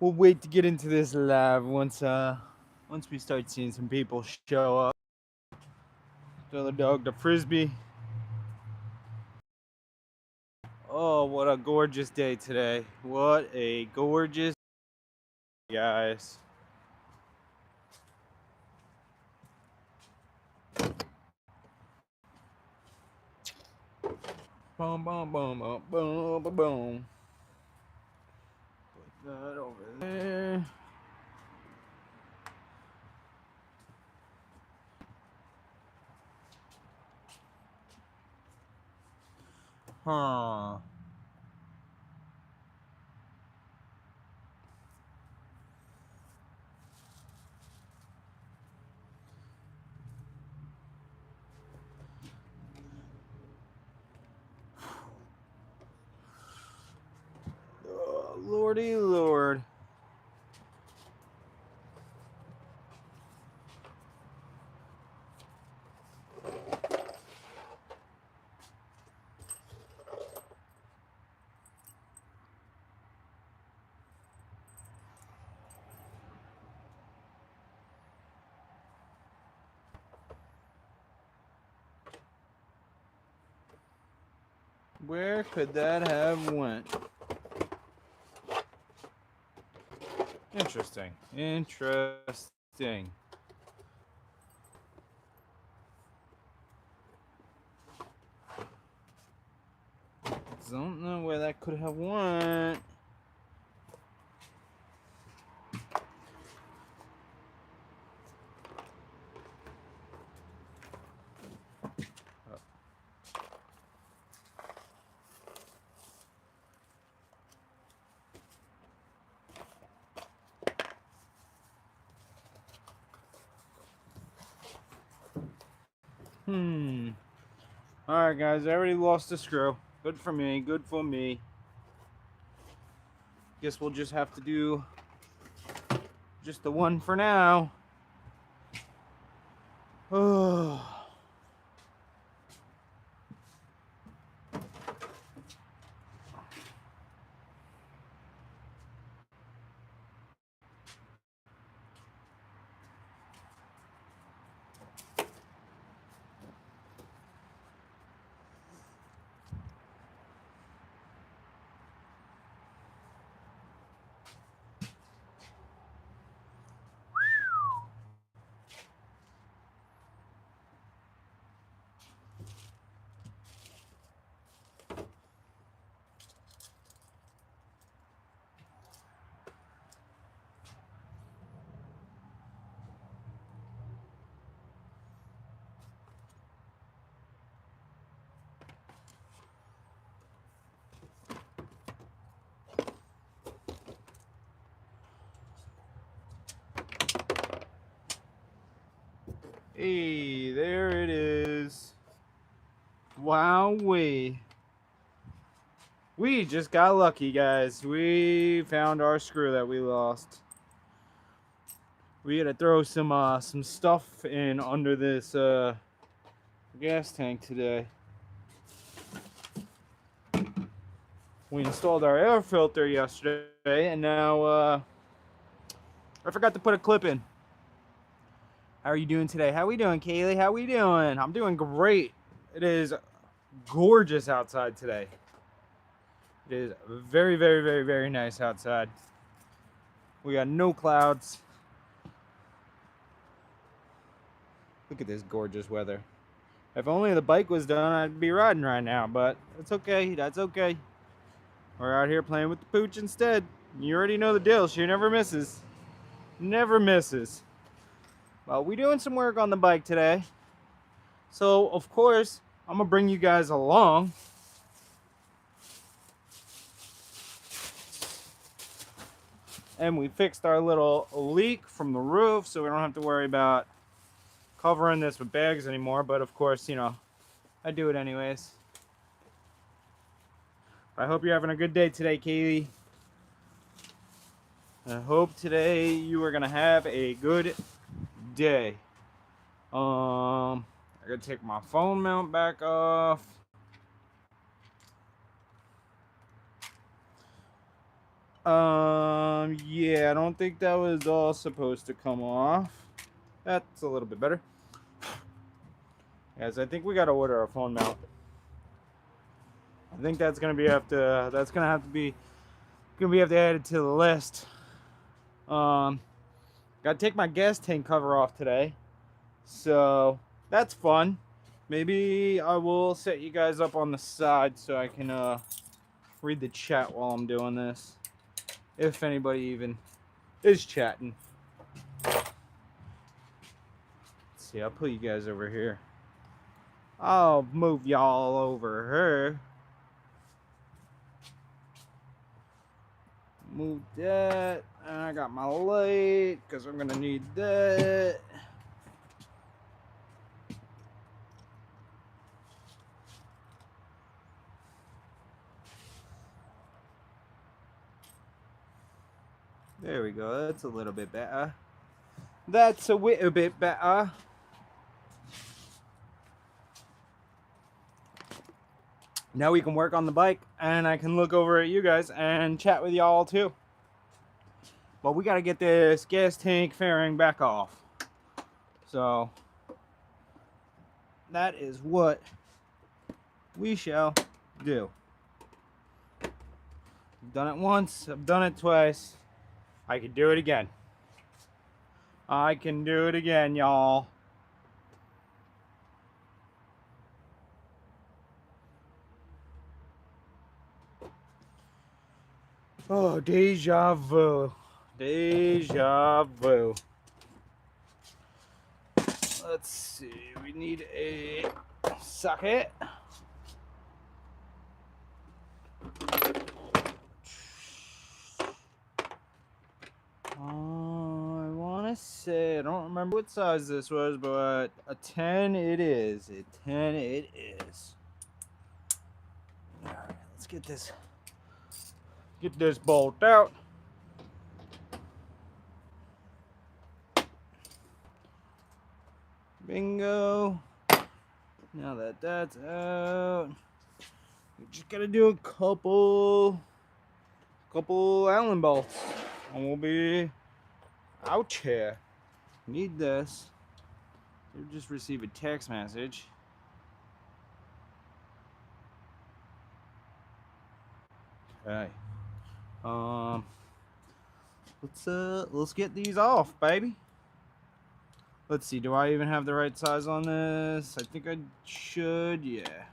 we'll wait to get into this live once we start seeing some people show up. Throw the dog to frisbee. Oh, what a gorgeous day today! What a gorgeous guys. Boom, boom, boom, boom, boom, boom, boom. Put that over there. Huh. Oh, Lordy Lord. Where could that have went? Interesting. Interesting. Don't know where that could have went. Alright guys, I already lost a screw. Good for me, good for me. Guess we'll just have to do just the one for now. Oh. Hey, there it is. Wowee. We just got lucky, guys. We found our screw that we lost. We had to throw some stuff in under this gas tank today. We installed our air filter yesterday, and now I forgot to put a clip in. How are you doing today? How we doing, Kaylee? How we doing? I'm doing great. It is gorgeous outside today. It is very, very, very, very nice outside. We got no clouds. Look at this gorgeous weather. If only the bike was done, I'd be riding right now, but it's okay. That's okay. We're out here playing with the pooch instead. You already know the deal. She never misses. Never misses. Well, we're doing some work on the bike today. So, of course, I'm going to bring you guys along. And we fixed our little leak from the roof, so we don't have to worry about covering this with bags anymore. But, of course, you know, I do it anyways. I hope you're having a good day today, Kaylee. I hope today you are going to have a good day. I gotta take my phone mount back off. Yeah, I don't think that was all supposed to come off. That's a little bit better. Yes, I think we gotta order a phone mount. I think that's gonna have to be added to the list. Gotta take my gas tank cover off today, so that's fun. Maybe I will set you guys up on the side so I can read the chat while I'm doing this, if anybody even is chatting. Let's see, I'll put you guys over here. I'll move y'all over here. Move that. And I got my light because I'm gonna need that. There we go. That's a little bit better. That's a little bit better. Now we can work on the bike and I can look over at you guys and chat with y'all too. But we got to get this gas tank fairing back off. So that is what we shall do. I've done it once, I've done it twice. I can do it again. I can do it again, y'all. Oh, deja vu. Deja vu. Let's see. We need a socket. I want to say, I don't remember what size this was, but a 10 it is. A 10 it is. All right, let's get this bolt out. Bingo. Now that that's out, we just gotta do a couple Allen bolts and we'll be out here. Need this. You just received a text message. Okay. Let's get these off, baby. Let's see, do I even have the right size on this? I think I should, yeah.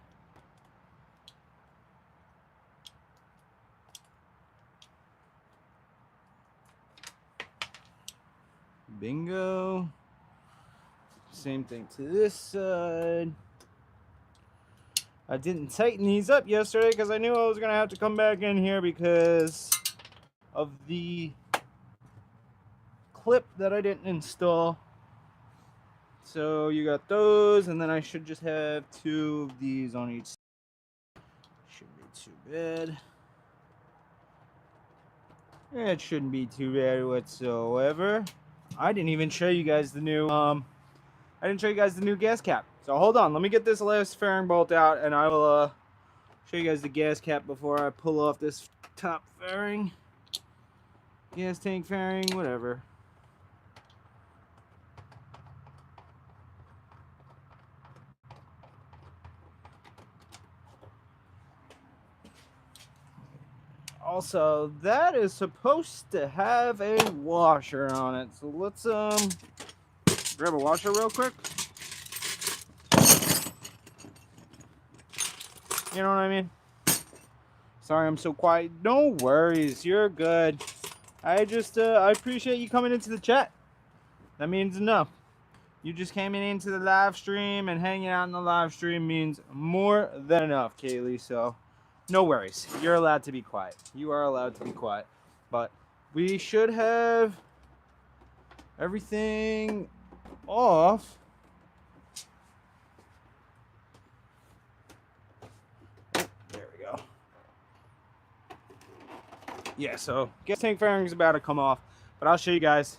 Bingo. Same thing to this side. I didn't tighten these up yesterday because I knew I was going to have to come back in here because of the clip that I didn't install. So you got those, and then I should just have 2 of these on each side. Shouldn't be too bad. It shouldn't be too bad whatsoever. I didn't even show you guys the new gas cap. So hold on, let me get this last fairing bolt out, and I will show you guys the gas cap before I pull off this top fairing, gas tank fairing, whatever. Also, that is supposed to have a washer on it. So let's grab a washer real quick. You know what I mean? Sorry I'm so quiet. No worries, you're good. I appreciate you coming into the chat. That means enough. You just came into the live stream, and hanging out in the live stream means more than enough, Kaylee. So no worries. You're allowed to be quiet. You are allowed to be quiet. But we should have everything off. There we go. Yeah, so gas tank fairing is about to come off, but I'll show you guys.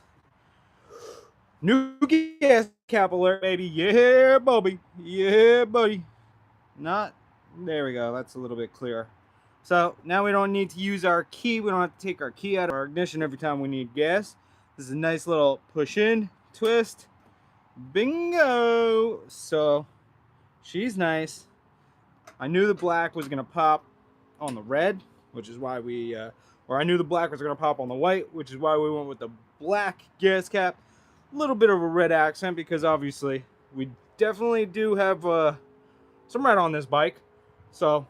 New gas cap alert, baby. Yeah, Bobby. Yeah, buddy. Not, there we go. That's a little bit clearer. So now we don't need to use our key. We don't have to take our key out of our ignition every time we need gas. This is a nice little push in, twist, bingo. So she's nice. I knew the black was gonna pop on the red, which is why or I knew the black was gonna pop on the white, which is why we went with the black gas cap. A little bit of a red accent because obviously we definitely do have some red on this bike. So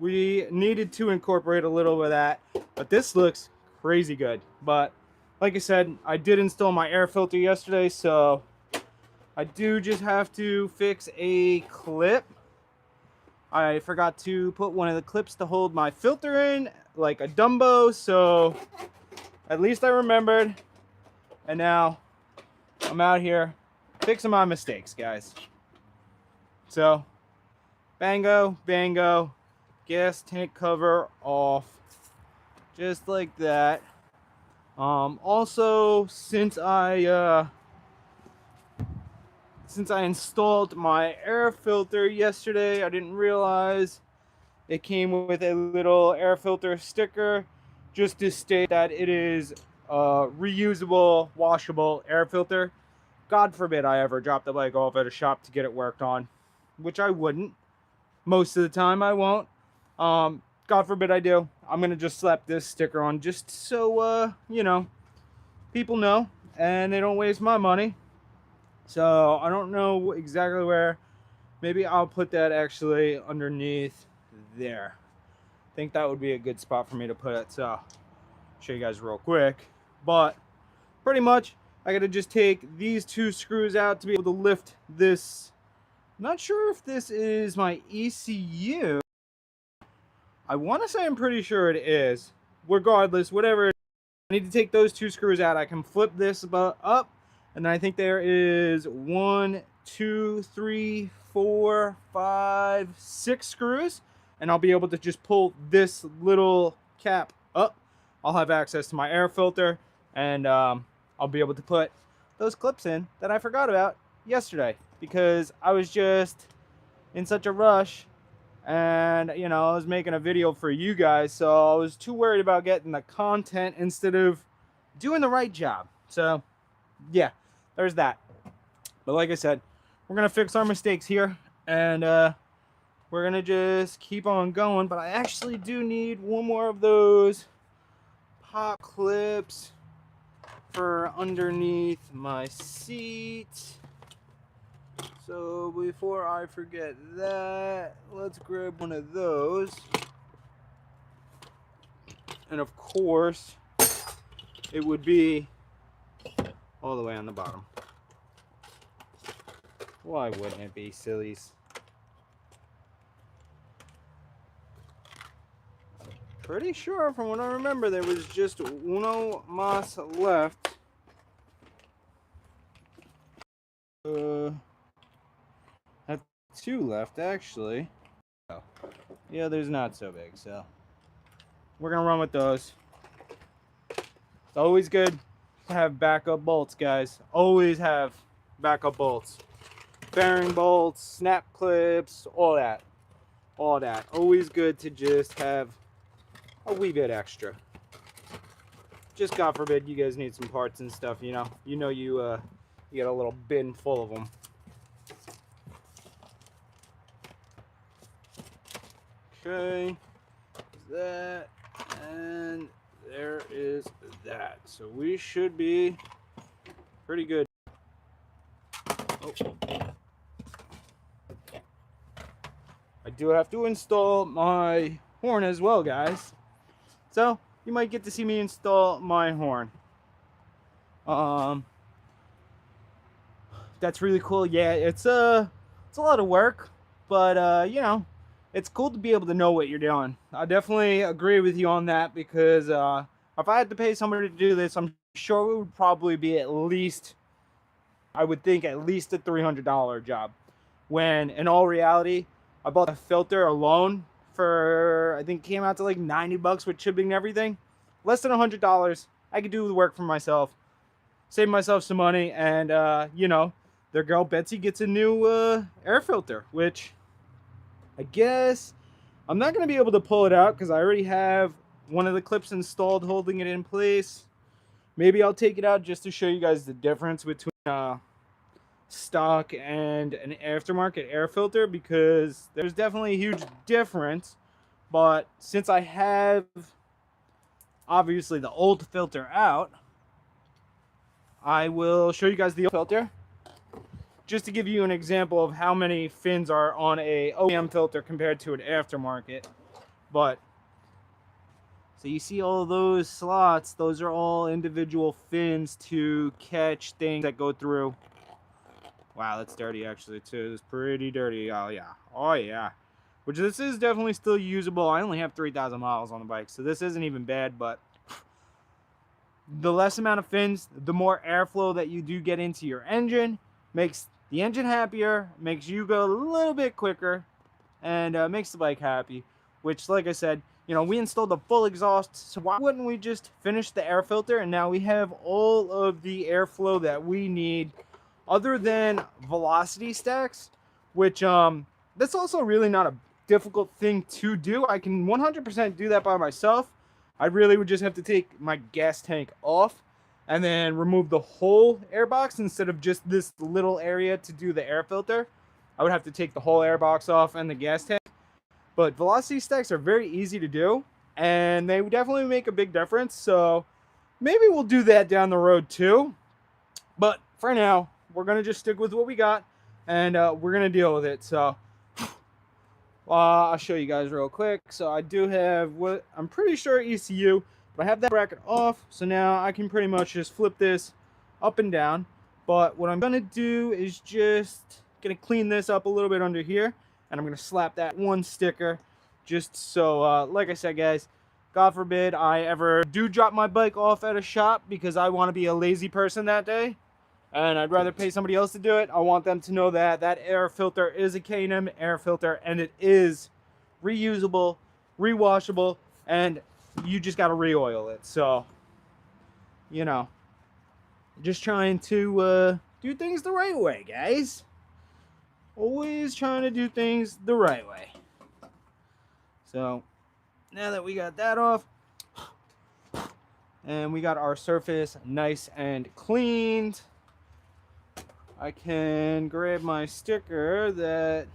we needed to incorporate a little bit of that, but this looks crazy good. But like I said, I did install my air filter yesterday, so I do just have to fix a clip. I forgot to put one of the clips to hold my filter in, like a Dumbo, so at least I remembered. And now I'm out here fixing my mistakes, guys. So, bango, bango, gas tank cover off, just like that. Also, since I installed my air filter yesterday, I didn't realize it came with a little air filter sticker just to state that it is a reusable, washable air filter. God forbid I ever drop the bike off at a shop to get it worked on, which I wouldn't. Most of the time I won't. God forbid I do. I'm going to just slap this sticker on just so, you know, people know and they don't waste my money. So I don't know exactly where. Maybe I'll put that actually underneath there. I think that would be a good spot for me to put it. So I'll show you guys real quick. But pretty much I gotta just take these two screws out to be able to lift this. I'm not sure if this is my ECU. I want to say I'm pretty sure it is. Regardless, whatever it is, I need to take those two screws out. I can flip this up, and I think there is 1, 2, 3, 4, 5, 6 screws, and I'll be able to just pull this little cap up. I'll have access to my air filter, and I'll be able to put those clips in that I forgot about yesterday because I was just in such a rush. And, you know, I was making a video for you guys, so I was too worried about getting the content instead of doing the right job. So, yeah, there's that. But like I said, we're going to fix our mistakes here, and we're going to just keep on going. But I actually do need one more of those pop clips for underneath my seat. So before I forget that, let's grab one of those. And of course, it would be all the way on the bottom. Why wouldn't it be, sillies? Pretty sure, from what I remember, there was just uno más left. That's 2 left, actually. Oh. Yeah, there's not so big, so we're gonna run with those. It's always good to have backup bolts, guys. Always have backup bolts. Bearing bolts, snap clips, all that. All that. Always good to just have a wee bit extra. Just God forbid you guys need some parts and stuff, you know. You get a little bin full of them. Okay, that, and there is that. So we should be pretty good. Oh. I do have to install my horn as well, guys. So you might get to see me install my horn. That's really cool. Yeah, it's a lot of work, but you know, it's cool to be able to know what you're doing. I definitely agree with you on that because if I had to pay somebody to do this, I'm sure it would probably be at least, I would think at least a $300 job. When in all reality, I bought a filter alone for, I think it came out to like 90 bucks with shipping and everything. Less than $100. I could do the work for myself, save myself some money, and you know, their girl Betsy gets a new air filter, which I guess I'm not going to be able to pull it out because I already have one of the clips installed holding it in place. Maybe I'll take it out just to show you guys the difference between stock and an aftermarket air filter, because there's definitely a huge difference. But since I have obviously the old filter out, I will show you guys the old filter just to give you an example of how many fins are on a OEM filter compared to an aftermarket. But so you see all those slots, those are all individual fins to catch things that go through. Wow, that's dirty actually too. It's pretty dirty. Oh yeah. Oh yeah. Which this is definitely still usable. I only have 3,000 miles on the bike, so this isn't even bad, but the less amount of fins, the more airflow that you do get into your engine, makes the engine happier, makes you go a little bit quicker, and makes the bike happy. Which, like I said, you know, we installed a full exhaust, so why wouldn't we just finish the air filter, and now we have all of the airflow that we need, other than velocity stacks, which that's also really not a difficult thing to do. I can 100% do that by myself. I really would just have to take my gas tank off and then remove the whole air box instead of just this little area to do the air filter. I would have to take the whole air box off and the gas tank. But velocity stacks are very easy to do, and they definitely make a big difference. So maybe we'll do that down the road too. But for now, we're going to just stick with what we got, and we're going to deal with it. So I'll show you guys real quick. So I do have what I'm pretty sure ECU, but I have that bracket off. So now I can pretty much just flip this up and down. But what I'm going to do is just going to clean this up a little bit under here. And I'm going to slap that one sticker just so, like I said, guys, God forbid I ever do drop my bike off at a shop because I want to be a lazy person that day, and I'd rather pay somebody else to do it. I want them to know that that air filter is a K&M air filter, and it is reusable, rewashable, and you just got to re-oil it. So, you know, just trying to do things the right way, guys. Always trying to do things the right way. So, now that we got that off, and we got our surface nice and cleaned, I can grab my sticker that,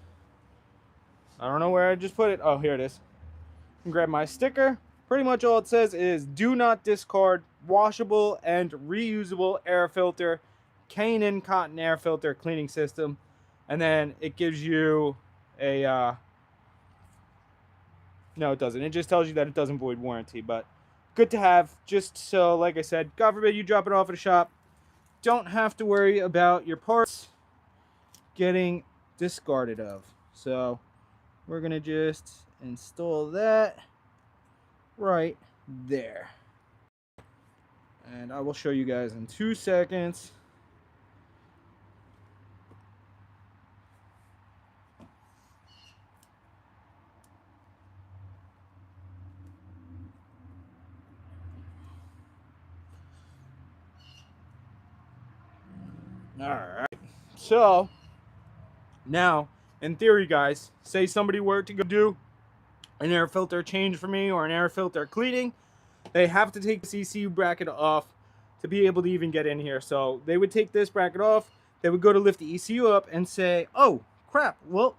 I don't know where I just put it. Oh, here it is. I can grab my sticker. Pretty much all it says is do not discard washable and reusable air filter, K&N cotton air filter cleaning system. And then it gives you a, no, it doesn't. It just tells you that it doesn't void warranty, but good to have, just so, like I said, God forbid you drop it off at a shop, don't have to worry about your parts getting discarded of. So we're gonna just install that right there, and I will show you guys in 2 seconds. All right, so now, in theory, guys, say somebody were to go do an air filter change for me or an air filter cleaning, they have to take the ECU bracket off to be able to even get in here. So they would take this bracket off, they would go to lift the ECU up and say, oh crap, well,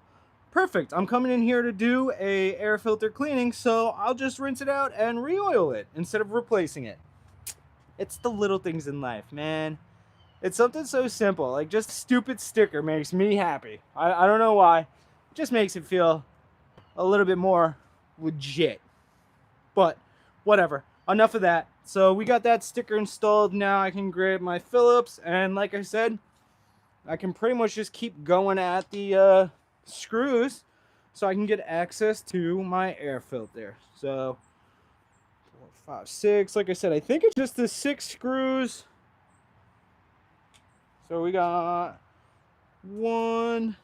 perfect, I'm coming in here to do a air filter cleaning, so I'll just rinse it out and re-oil it instead of replacing it. It's the little things in life, man. It's something so simple, like just a stupid sticker makes me happy. I don't know why. It just makes it feel a little bit more legit. But whatever, enough of that. So we got that sticker installed. Now I can grab my Phillips, and like I said, I can pretty much just keep going at the screws so I can get access to my air filter. So 4, 5, 6, like I said, I think it's just the 6 screws. So we got 1,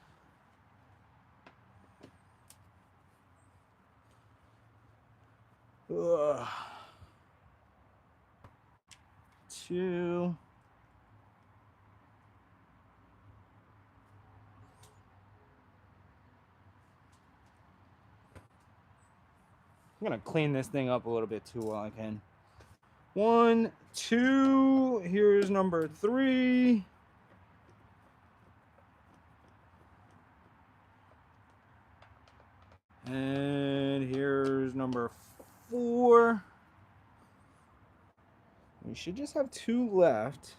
2, 3, I'm gonna clean this thing up a little bit too while I can. 1, 2, here's number 3. And here's number 4. We should just have 2 left.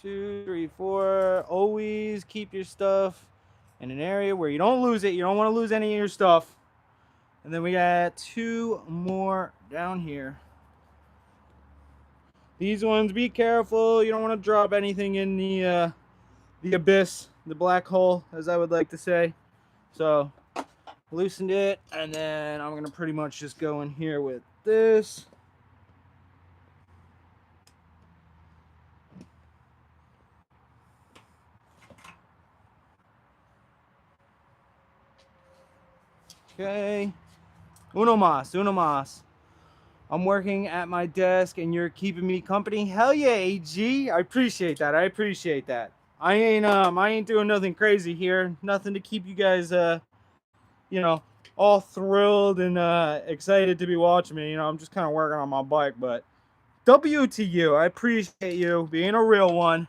2, 3, 4. Always keep your stuff in an area where you don't lose it. You don't want to lose any of your stuff. And then we got 2 more down here. These ones, be careful. You don't want to drop anything in the abyss, the black hole, as I would like to say. So, loosened it, and then I'm gonna pretty much just go in here with this. Okay. Uno mas, uno mas. I'm working at my desk and you're keeping me company. Hell yeah, AG. I appreciate that. I appreciate that. I ain't doing nothing crazy here. Nothing to keep you guys you know, all thrilled and excited to be watching me. You know, I'm just kind of working on my bike, but W to you. I appreciate you being a real one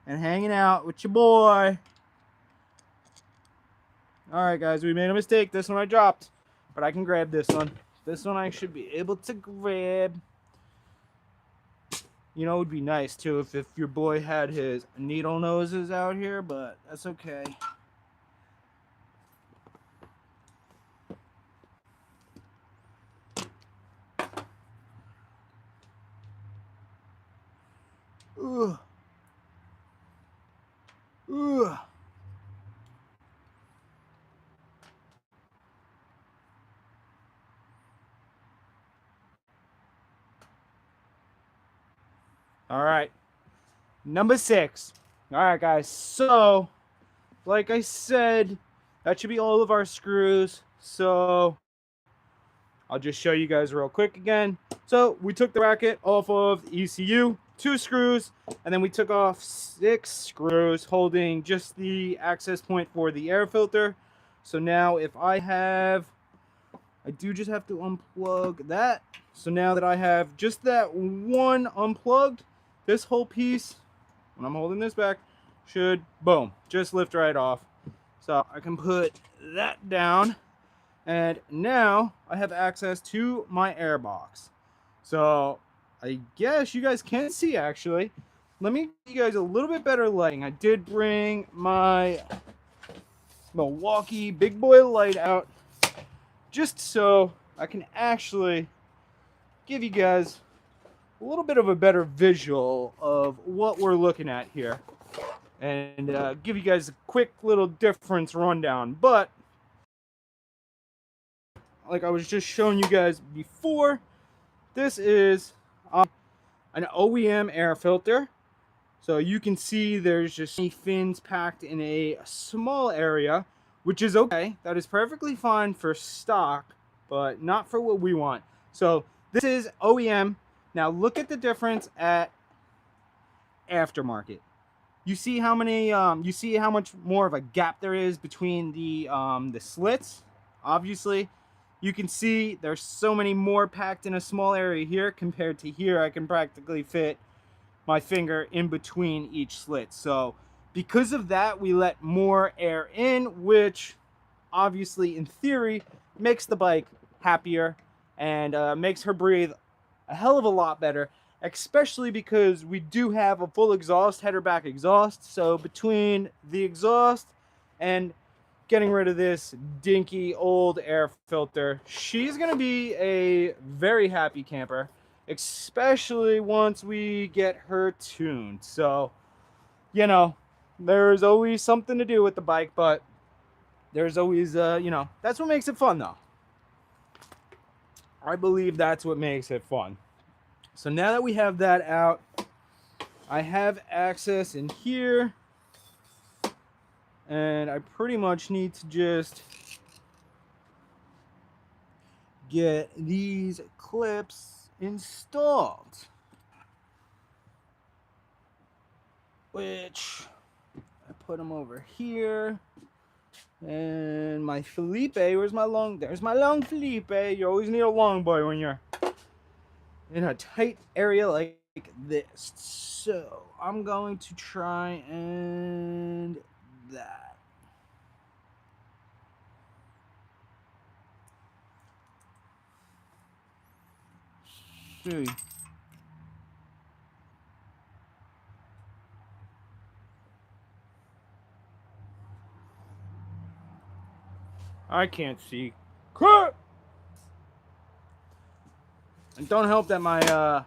and hanging out with your boy. All right, guys, we made a mistake. This one I dropped, but I can grab this one. This one I should be able to grab. You know, it would be nice, too, if your boy had his needle noses out here, but that's okay. Ugh. Ugh. All right. Number 6. All right, guys. So, like I said, that should be all of our screws. So, I'll just show you guys real quick again. So, we took the bracket off of the ECU, 2 screws, and then we took off 6 screws holding just the access point for the air filter. So now if I do just have to unplug that. So now that I have just that one unplugged, this whole piece, when I'm holding this back, should, boom, just lift right off. So I can put that down. And now I have access to my air box. So I guess you guys can see, actually. Let me give you guys a little bit better lighting. I did bring my Milwaukee big boy light out just so I can actually give you guys a little bit of a better visual of what we're looking at here, and give you guys a quick little difference rundown. But like I was just showing you guys before, this is an OEM air filter. So you can see there's just many fins packed in a small area, which is okay. That is perfectly fine for stock, but not for what we want. So this is OEM. Now look at the difference at aftermarket. You see how many you see how much more of a gap there is between the slits. Obviously, you can see there's so many more packed in a small area here compared to here. I can practically fit my finger in between each slit. So because of that, we let more air in, which obviously in theory makes the bike happier and makes her breathe a hell of a lot better, especially because we do have a full exhaust, header back exhaust. So between the exhaust and getting rid of this dinky old air filter, she's gonna be a very happy camper, especially once we get her tuned. So, you know, there's always something to do with the bike, but there's always, you know, that's what makes it fun, though. I believe that's what makes it fun. So now that we have that out, I have access in here, and I pretty much need to just get these clips installed, which I put them over here. And my Felipe, where's my long? There's my long Felipe. You always need a long boy when you're in a tight area like this. So I'm going to try and that. See. I can't see. Crap! And don't help that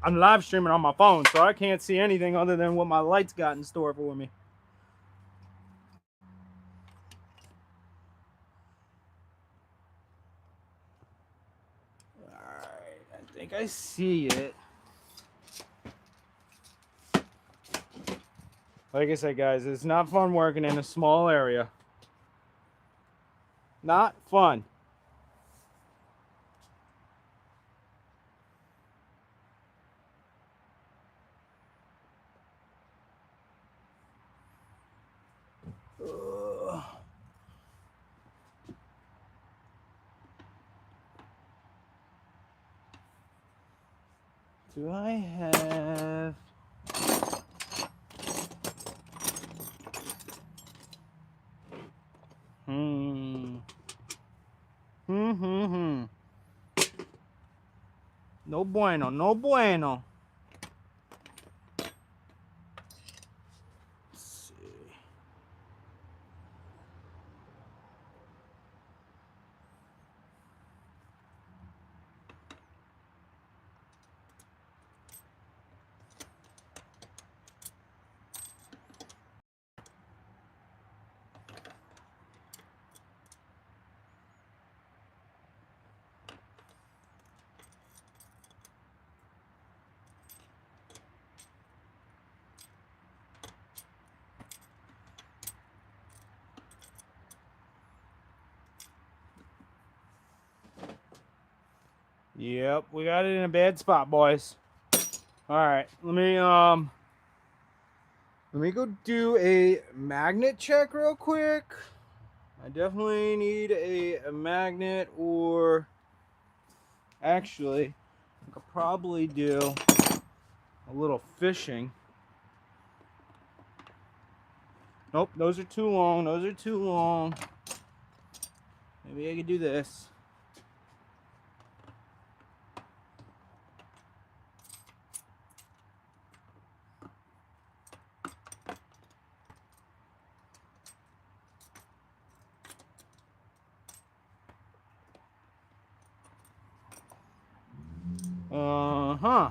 I'm live streaming on my phone, so I can't see anything other than what my lights got in store for me. Alright, I think I see it. Like I said, guys, it's not fun working in a small area. Not fun. Ugh. Do I have... No bueno, no bueno. Let's see. Yep, we got it in a bad spot, boys. All right, let me go do a magnet check real quick. I definitely need a magnet, or actually, I could probably do a little fishing. Nope, those are too long. Those are too long. Maybe I could do this. Uh-huh.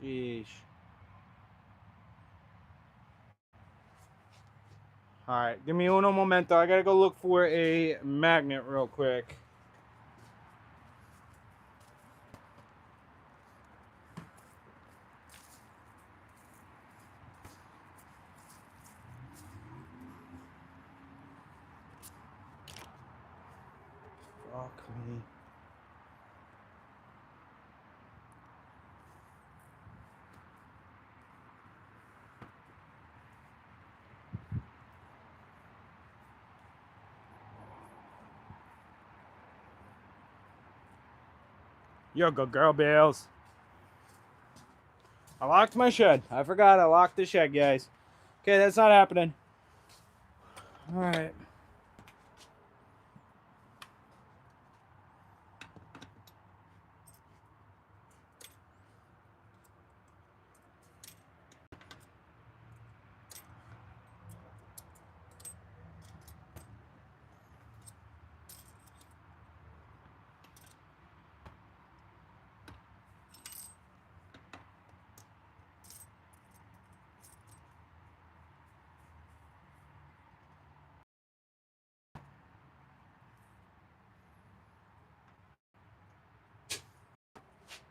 Jeez. Alright, give me uno momento. I gotta go look for a magnet real quick. Fuck me. You're a good girl, Bales. I locked my shed. I forgot I locked the shed, guys. Okay, that's not happening. Alright.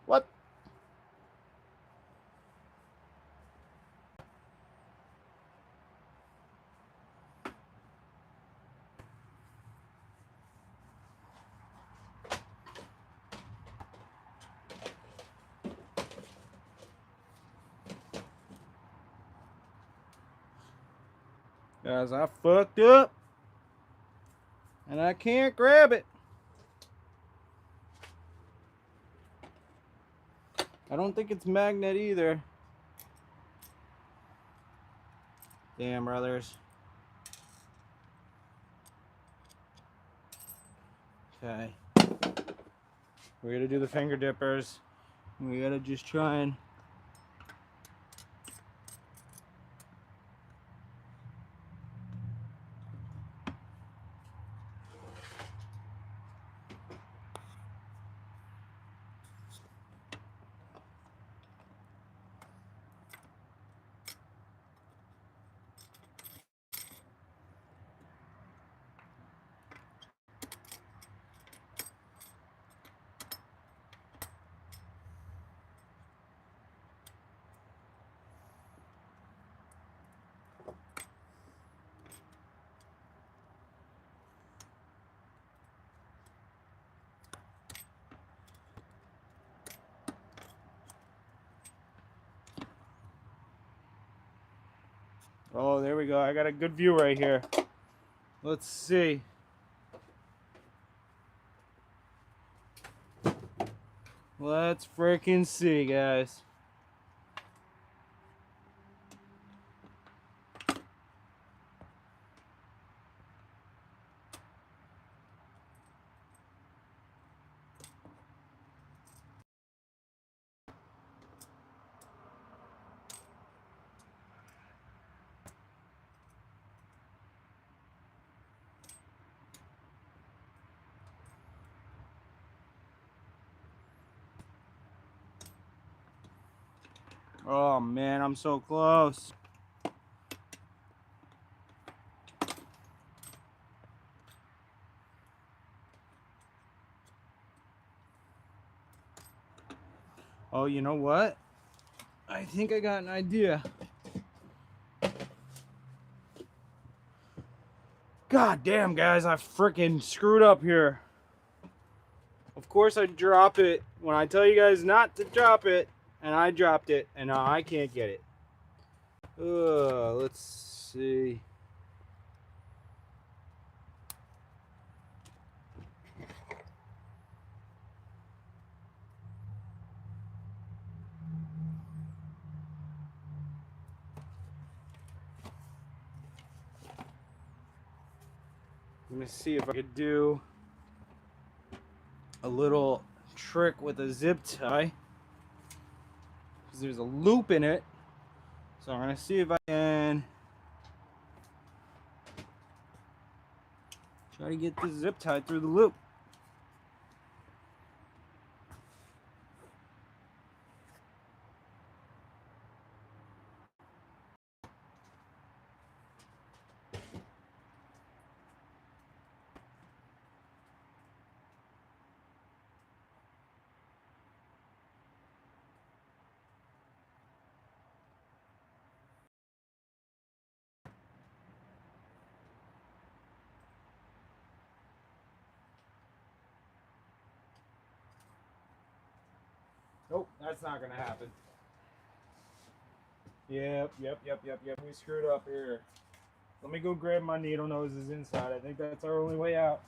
What? Guys, I fucked up. And I can't grab it. I don't think it's magnet either. Damn, brothers. Okay. We gotta do the finger dippers. We gotta just try and... Oh, there we go. I got a good view right here. Let's see. Let's freaking see, guys. Oh man, I'm so close. Oh, you know what? I think I got an idea. God damn, guys, I freaking screwed up here. Of course I drop it when I tell you guys not to drop it, and I dropped it, and now I can't get it. Let's see. Let me see if I could do a little trick with a zip tie, because there's a loop in it. So I'm gonna see if I can try to get the zip tie through the loop. Nope, that's not gonna happen. Yep. We screwed up here. Let me go grab my needle noses inside. I think that's our only way out.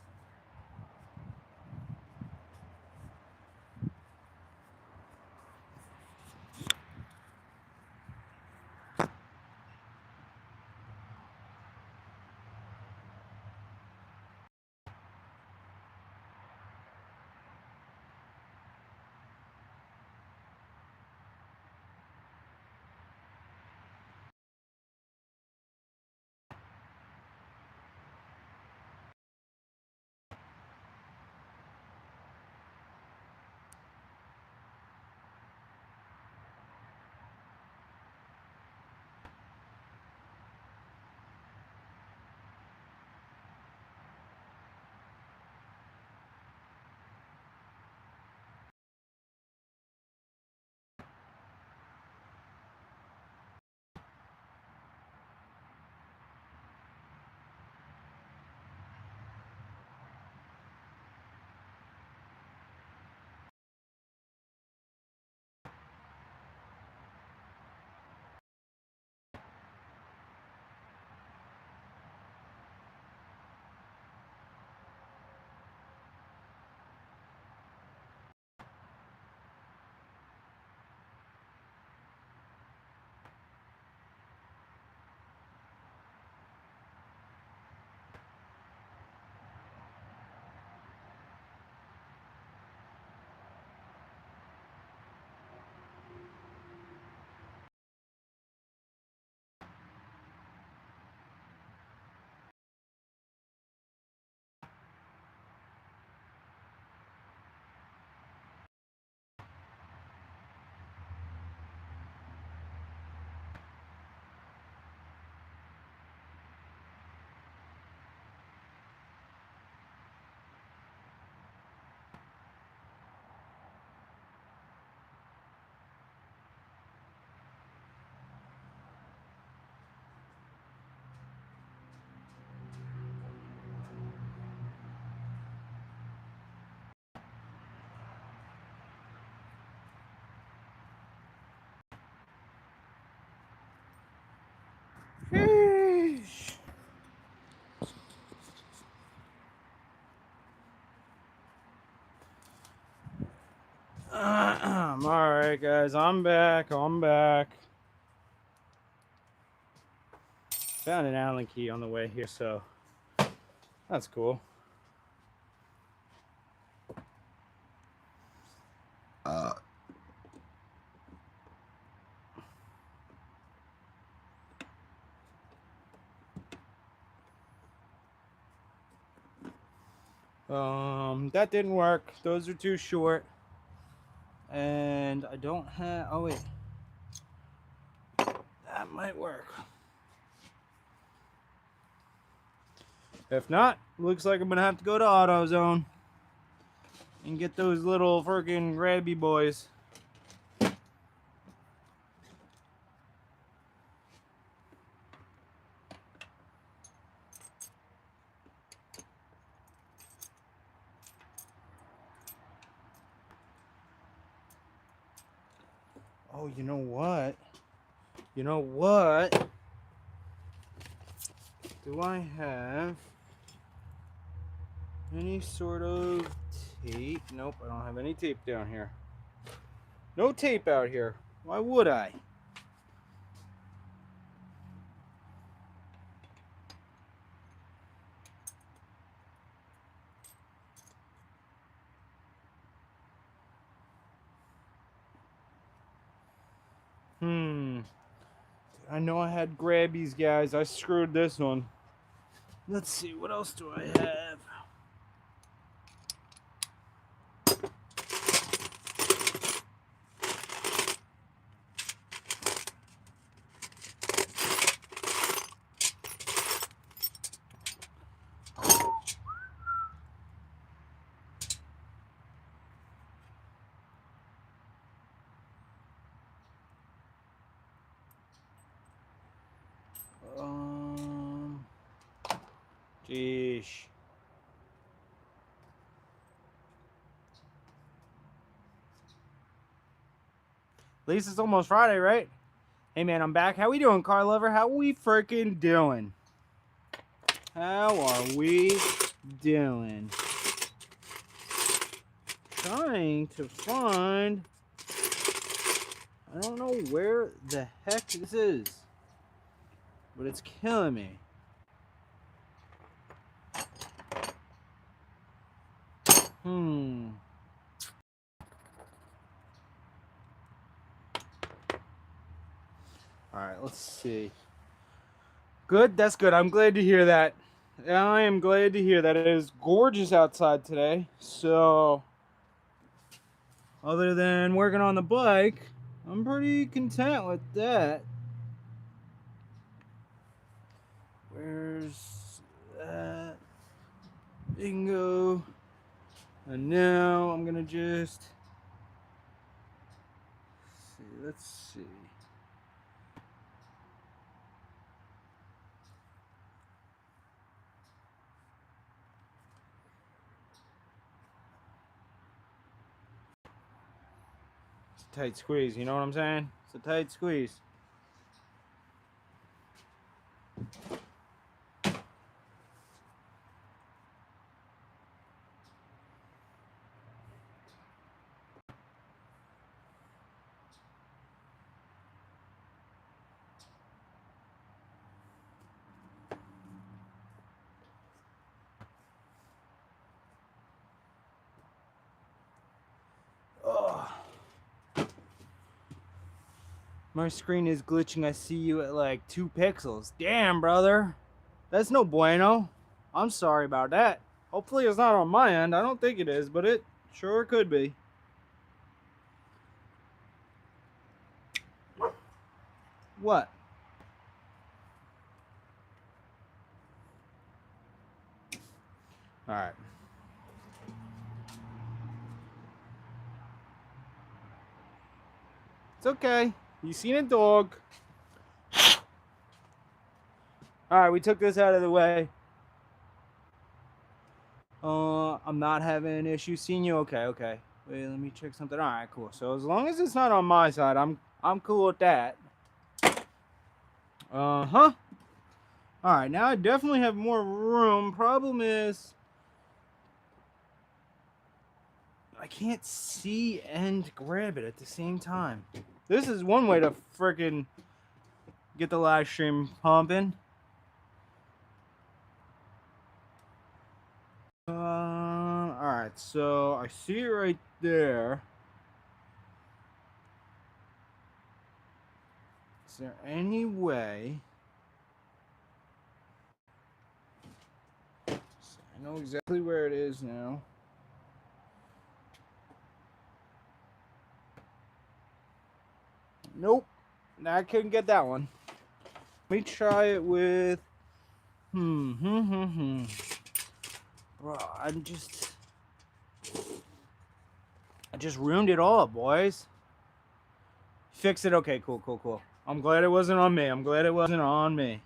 Alright, guys, I'm back. Found an Allen key on the way here, so that's cool. That didn't work. Those are too short. And I don't have, oh wait. That might work. If not, looks like I'm gonna have to go to AutoZone and get those little freaking grabby boys. Oh, you know what? Do I have any sort of tape? Nope, I don't have any tape down here. No tape out here. Why would I? I know I had grabbies, guys. I screwed this one. Let's see, what else do I have? Geesh. At least it's almost Friday, right? Hey man, I'm back. How we doing, car lover? How we freaking doing? How are we doing? Trying to find... I don't know where the heck this is, but it's killing me. Alright, let's see. Good, that's good. I'm glad to hear that. I am glad to hear that. It is gorgeous outside today. So, other than working on the bike, I'm pretty content with that. Where's that? Bingo. And now I'm gonna just see. Let's see. It's a tight squeeze, you know what I'm saying? It's a tight squeeze. My screen is glitching. I see you at like 2 pixels. Damn, brother. That's no bueno. I'm sorry about that. Hopefully it's not on my end. I don't think it is, but it sure could be. What? Alright. It's okay. You seen a dog. Alright, we took this out of the way. I'm not having an issue seeing you. Okay. Wait, let me check something. Alright, cool. So as long as it's not on my side, I'm cool with that. Uh-huh. Alright, now I definitely have more room. Problem is... I can't see and grab it at the same time. This is one way to freaking get the live stream pumping. Alright, so I see it right there. Is there any way? I know exactly where it is now. Nope. I couldn't get that one. Let me try it with. Bro, I just ruined it all, boys. Fix it. Okay, cool. I'm glad it wasn't on me.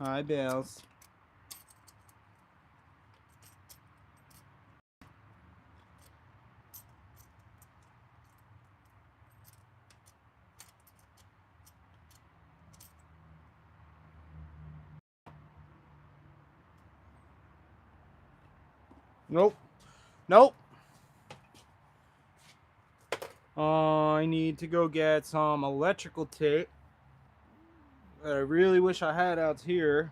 Hi, Bales. Nope. I need to go get some electrical tape that I really wish I had out here.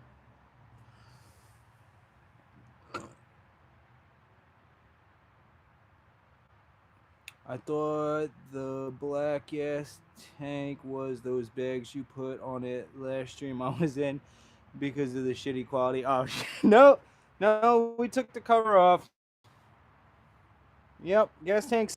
I thought the black gas tank was those bags you put on it last stream I was in because of the shitty quality. Oh, no, we took the cover off. Yep, gas tanks.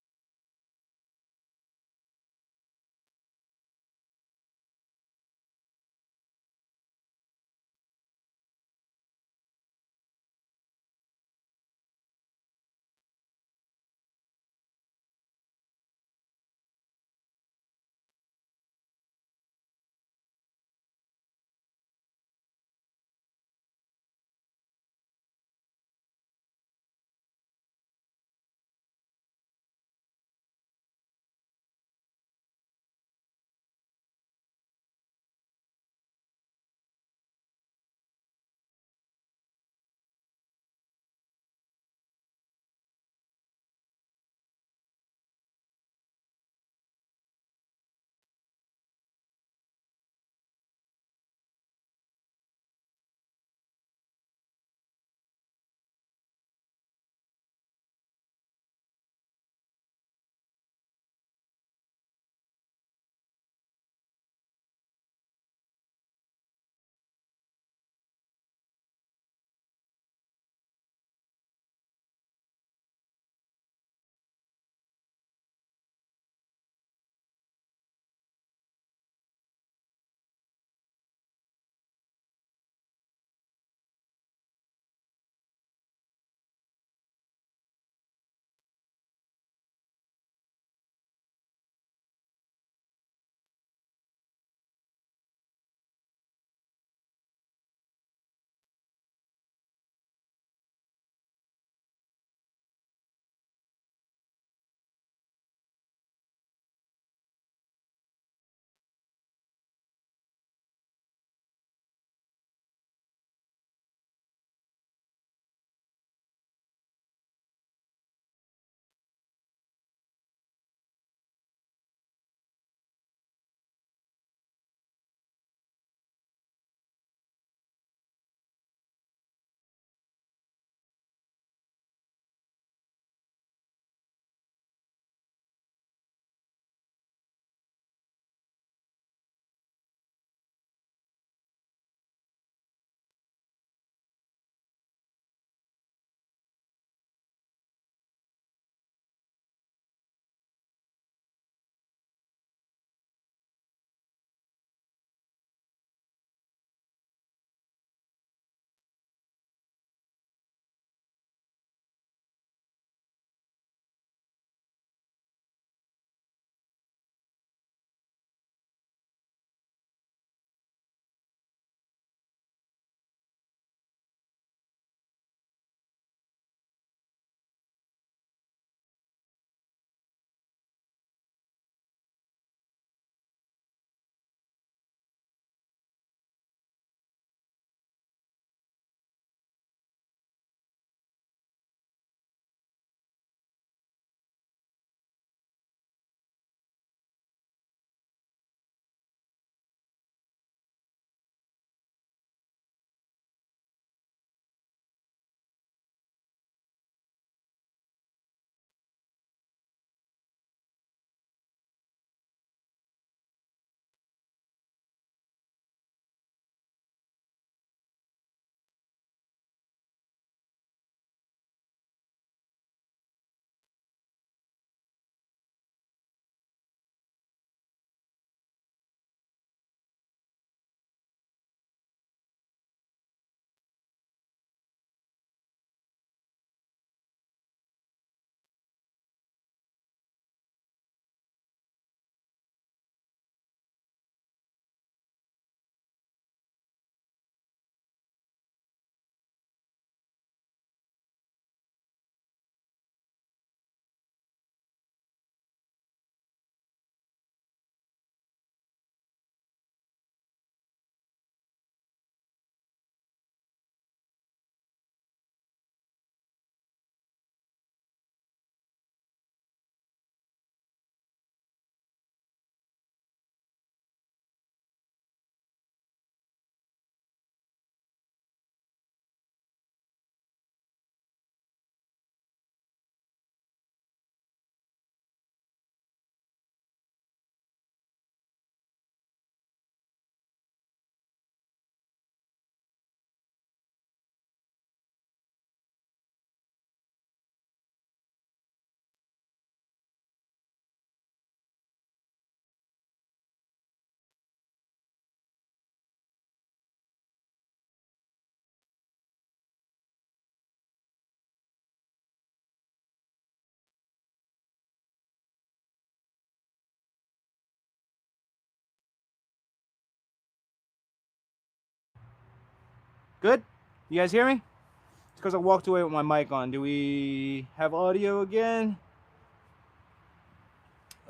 Good? You guys hear me? It's because I walked away with my mic on. Do we have audio again?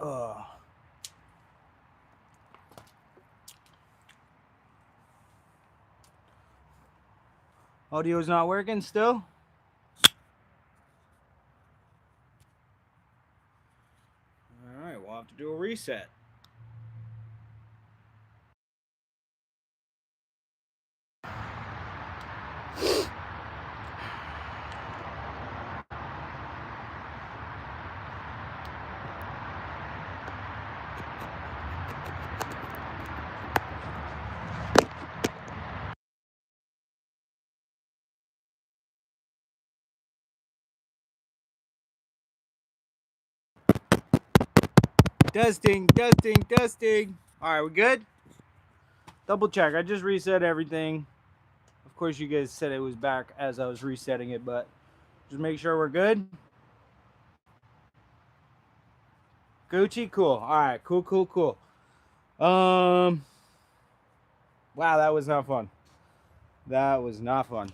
Oh. Audio's not working still? Alright, we'll have to do a reset. Testing, testing, testing. Alright, we good? Double check. I just reset everything. Of course, you guys said it was back as I was resetting it, but just make sure we're good. Gucci, cool. Alright, cool, cool, cool. Wow, that was not fun. That was not fun.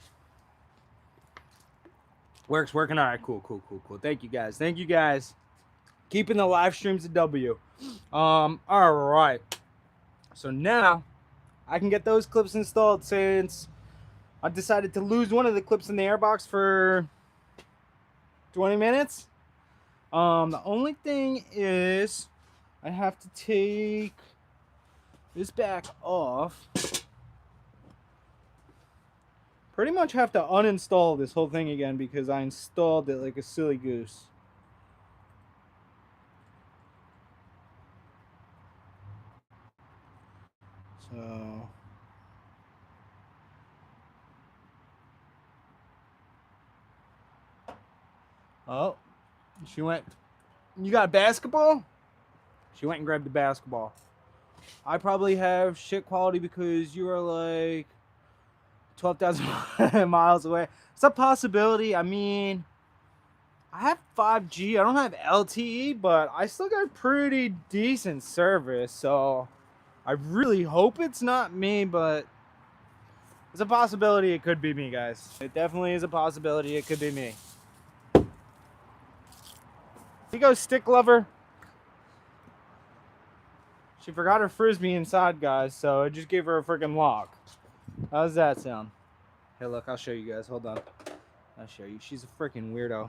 Working. All right, cool, cool, cool, cool. Thank you guys. Thank you guys. Keeping the live streams a W. All right. So now I can get those clips installed since I decided to lose one of the clips in the airbox for 20 minutes. The only thing is I have to take this back off. Pretty much have to uninstall this whole thing again because I installed it like a silly goose. So oh, she went. You got basketball? She went and grabbed the basketball. I probably have shit quality because you are like 12,000 miles away. It's a possibility. I mean, I have 5G. I don't have LTE, but I still got pretty decent service. So I really hope it's not me, but it's a possibility it could be me, guys. It definitely is a possibility it could be me. Here you go, stick lover. She forgot her frisbee inside, guys, so I just gave her a freaking lock. How does that sound? Hey, look, I'll show you guys. Hold on. I'll show you. She's a freaking weirdo.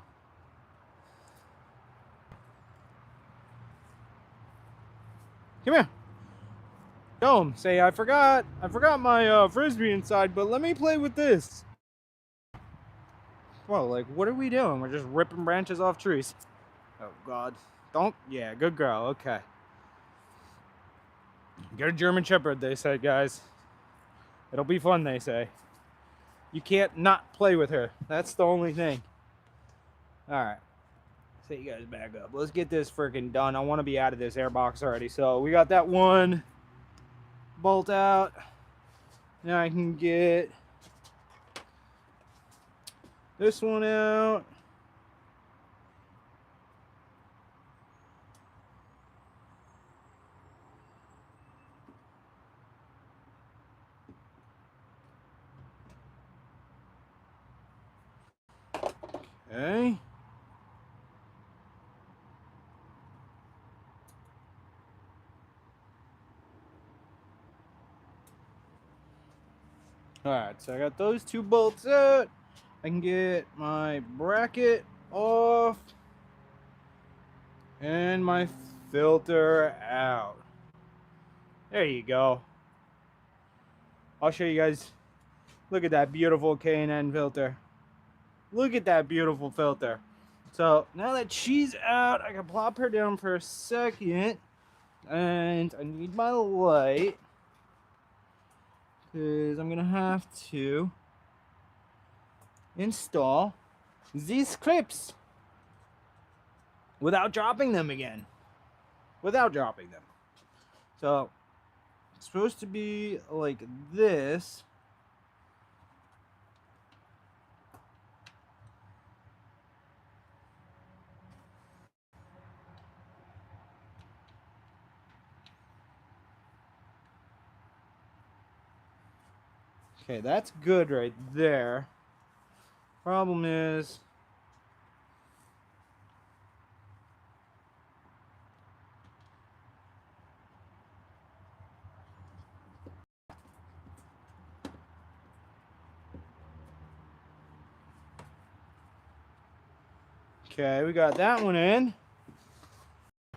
Come here. Show him. Say, I forgot my frisbee inside, but let me play with this. Whoa, like, what are we doing? We're just ripping branches off trees. Oh, God. Don't. Yeah, good girl. Okay. Get a German Shepherd, they say, guys. It'll be fun, they say. You can't not play with her. That's the only thing. Alright. Set you guys back up. Let's get this freaking done. I want to be out of this airbox already. So we got that one bolt out. Now I can get this one out. Okay. Alright, so I got those two bolts out. I can get my bracket off. And my filter out. There you go. I'll show you guys. Look at that beautiful K&N filter. Look at that beautiful filter. So now that she's out, I can plop her down for a second. And I need my light. Because I'm going to have to install these clips without dropping them again. Without dropping them. So it's supposed to be like this. Okay, that's good right there. Problem is, okay, we got that one in.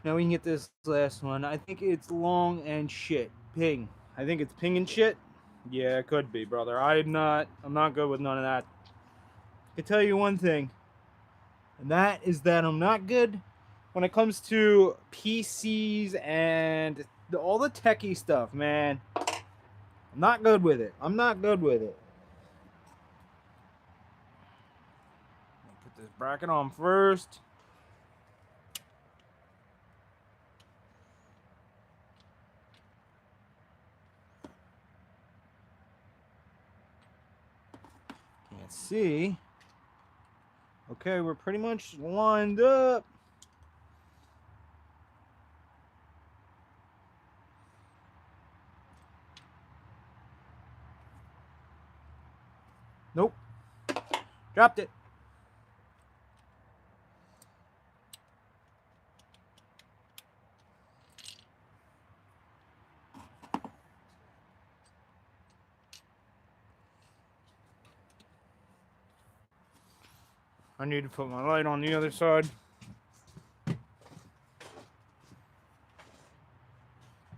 Now we can get this last one. I think it's long and shit. Ping. I think it's ping and shit. Yeah, it could be, brother. I'm not good with none of that. I can tell you one thing, and that is that I'm not good when it comes to PCs and all the techie stuff, man. I'm not good with it. I'm not good with it. Put this bracket on first. Can't see. Okay, we're pretty much lined up. Nope. Dropped it. I need to put my light on the other side.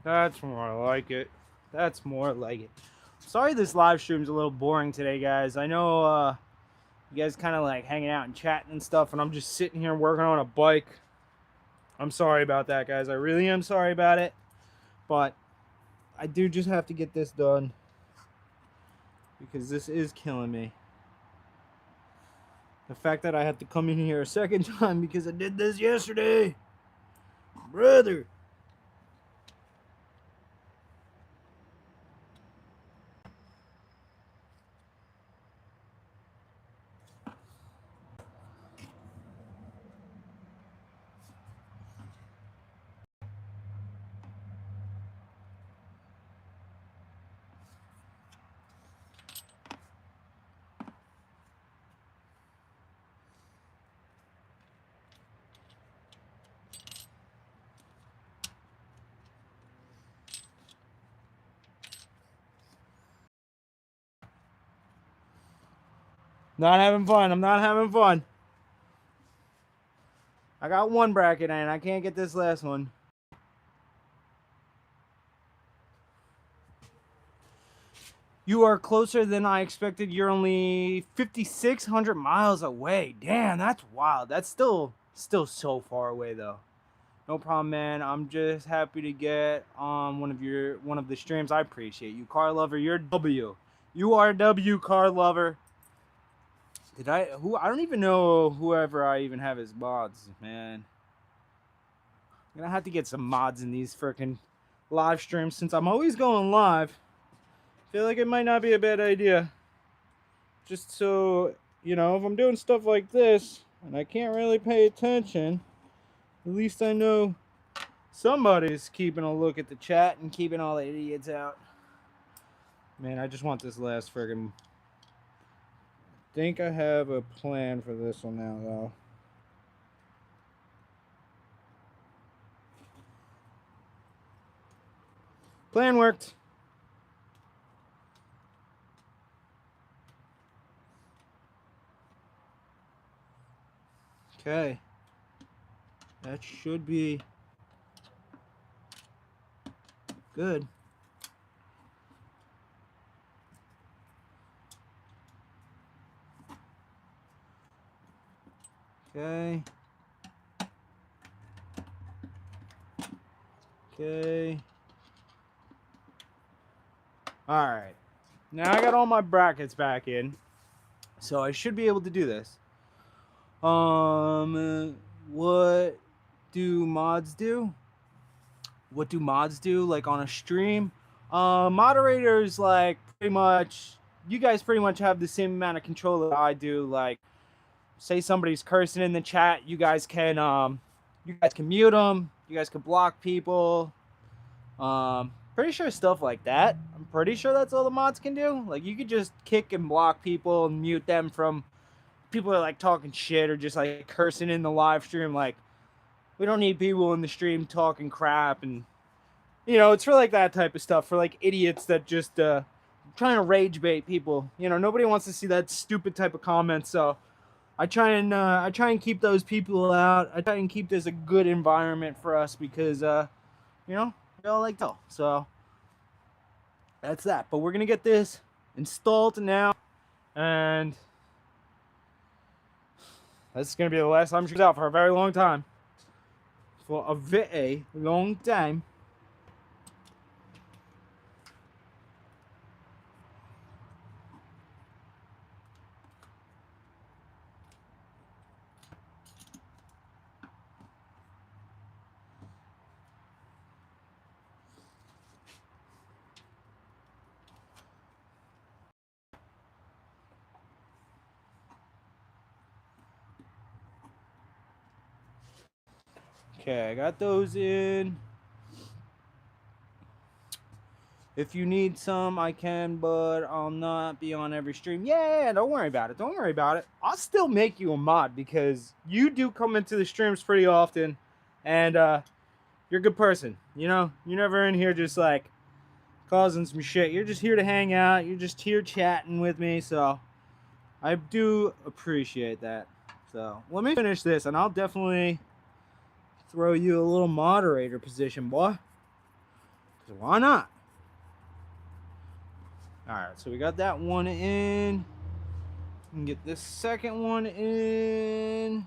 That's more like it. That's more like it. Sorry this live stream's a little boring today, guys. I know you guys kind of like hanging out and chatting and stuff, and I'm just sitting here working on a bike. I'm sorry about that, guys. I really am sorry about it. But I do just have to get this done because this is killing me. The fact that I have to come in here a second time because I did this yesterday. Brother. Not having fun. I'm not having fun. I got one bracket and I can't get this last one. You are closer than I expected. You're only 5,600 miles away. Damn, that's wild. That's still so far away though. No problem, man. I'm just happy to get on one of the streams. I appreciate you, car lover. You're W. You are W, car lover. I don't even know whoever I even have as mods, man. I'm gonna have to get some mods in these freaking live streams since I'm always going live. I feel like it might not be a bad idea. Just so, you know, if I'm doing stuff like this and I can't really pay attention, at least I know somebody's keeping a look at the chat and keeping all the idiots out. Man, I just want this last friggin'. I think I have a plan for this one now, though. Plan worked. Okay. That should be good. Okay. Okay. All right. Now I got all my brackets back in, so I should be able to do this. What do mods do? What do mods do like on a stream? Moderators, like, pretty much, you guys pretty much have the same amount of control that I do. Like, say somebody's cursing in the chat, you guys can mute them, you guys can block people, pretty sure stuff like that. I'm pretty sure that's all the mods can do. Like, you could just kick and block people and mute them from people that are like talking shit or just like cursing in the live stream. Like, we don't need people in the stream talking crap, and it's for like that type of stuff, for like idiots that just trying to rage bait people. Nobody wants to see that stupid type of comment. So I try and keep those people out. I try and keep this a good environment for us because we all like to. So that's that. But we're gonna get this installed now, and this is gonna be the last time she's out for a very long time. For a very long time. Okay, I got those in. If you need some, I can, but I'll not be on every stream. Yeah, don't worry about it. Don't worry about it. I'll still make you a mod because you do come into the streams pretty often, and you're a good person. You're never in here just like causing some shit. You're just here to hang out. You're just here chatting with me, so I do appreciate that. So let me finish this, and I'll definitely throw you a little moderator position, boy. Because why not? Alright, so we got that one in. We can get this second one in.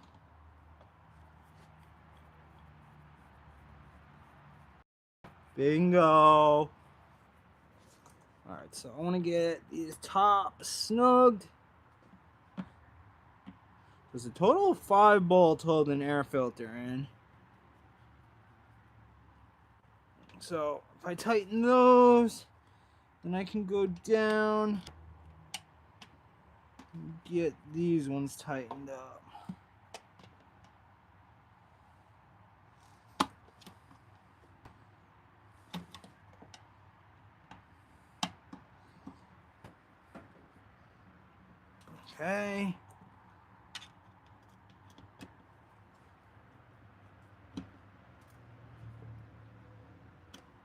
Bingo. Alright, so I want to get these tops snugged. There's a total of 5 bolts holding an air filter in. So if I tighten those, then I can go down and get these ones tightened up. Okay.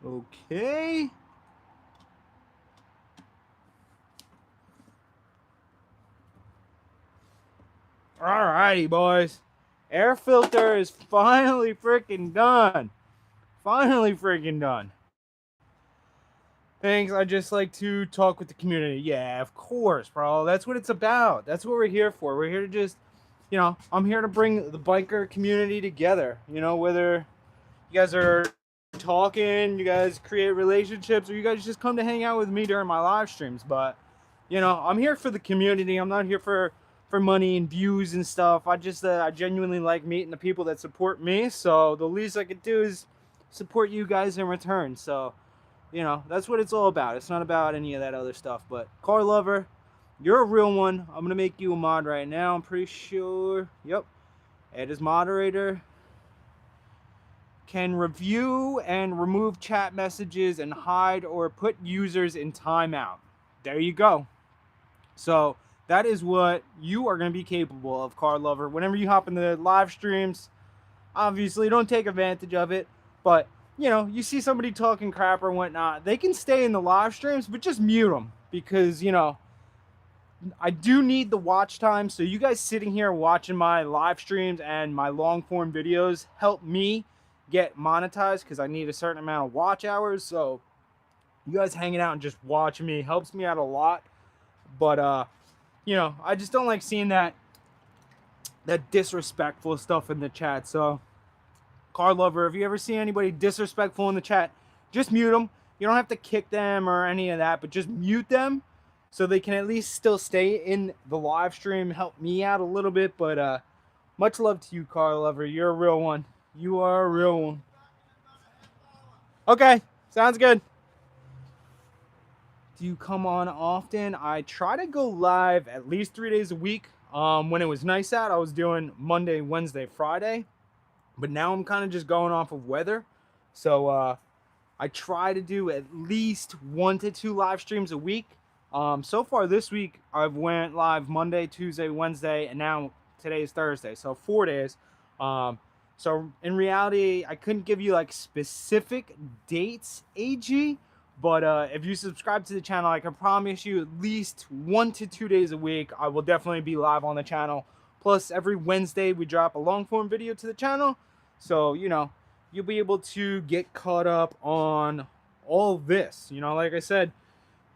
Okay. Alrighty, boys. Air filter is finally freaking done. Finally freaking done. Thanks. I just like to talk with the community. Yeah, of course, bro. That's what it's about. That's what we're here for. We're here to just, I'm here to bring the biker community together. Whether you guys are talking, you guys create relationships, or you guys just come to hang out with me during my live streams. But I'm here for the community. I'm not here for money and views and stuff. I genuinely like meeting the people that support me, so the least I could do is support you guys in return. So that's what it's all about. It's not about any of that other stuff. But car lover, you're a real one. I'm gonna make you a mod right now. I'm pretty sure. Yep, add as moderator. Can review and remove chat messages and hide or put users in timeout. There you go. So that is what you are going to be capable of, car lover. Whenever you hop in the live streams, obviously don't take advantage of it. But, you see somebody talking crap or whatnot, they can stay in the live streams, but just mute them. Because, I do need the watch time. So you guys sitting here watching my live streams and my long form videos help me get monetized because I need a certain amount of watch hours. So you guys hanging out and just watching me helps me out a lot. But I just don't like seeing that disrespectful stuff in the chat. So car lover, if you ever see anybody disrespectful in the chat, just mute them. You don't have to kick them or any of that, but just mute them so they can at least still stay in the live stream, help me out a little bit. But much love to you, car lover. You're a real one. You are a real one. Okay, sounds good. Do you come on often? I try to go live at least 3 days a week. When it was nice out, I was doing Monday, Wednesday, Friday. But now I'm kind of just going off of weather. So I try to do at least 1 to 2 live streams a week. So far this week, I've went live Monday, Tuesday, Wednesday, and now today is Thursday. So 4 days. So in reality, I couldn't give you like specific dates, AG. But if you subscribe to the channel, I can promise you at least 1 to 2 days a week, I will definitely be live on the channel. Plus, every Wednesday, we drop a long form video to the channel. So, you know, you'll be able to get caught up on all this. You know, like I said,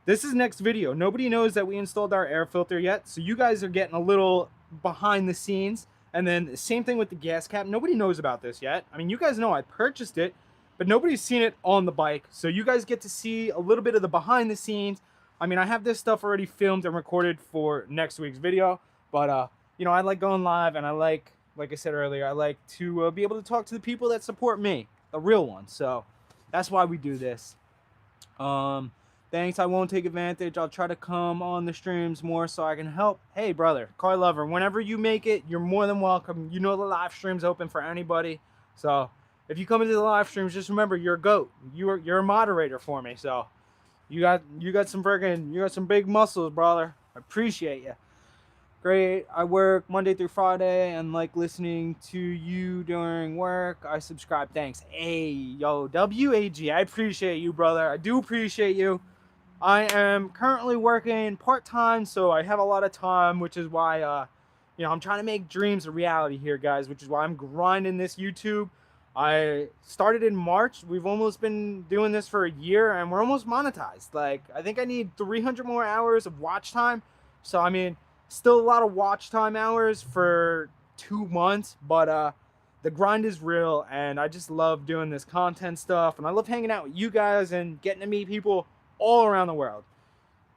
this is next video. Nobody knows that we installed our air filter yet. So you guys are getting a little behind the scenes. And then same thing with the gas cap. Nobody knows about this yet. I mean, you guys know I purchased it, but nobody's seen it on the bike. So you guys get to see a little bit of the behind the scenes. I mean, I have this stuff already filmed and recorded for next week's video, but you know, I like going live, and I like I said earlier, I like to be able to talk to the people that support me, the real ones. So that's why we do this. Thanks. I won't take advantage. I'll try to come on the streams more so I can help. Hey, brother, car lover, whenever you make it, you're more than welcome. You know the live stream's open for anybody. So if you come into the live streams, just remember you're a goat. You're a moderator for me. So you got some big muscles, brother. I appreciate you. Great. I work Monday through Friday and like listening to you during work. I subscribe. Thanks. Hey, yo, WAG. I appreciate you, brother. I do appreciate you. I am currently working part-time, so I have a lot of time, which is why, you know, I'm trying to make dreams a reality here, guys, which is why I'm grinding this YouTube. I started in March. We've almost been doing this for a year, and we're almost monetized. Like, I think I need 300 more hours of watch time. So, I mean, still a lot of watch time hours for 2 months, but the grind is real, and I just love doing this content stuff, and I love hanging out with you guys and getting to meet people all around the world.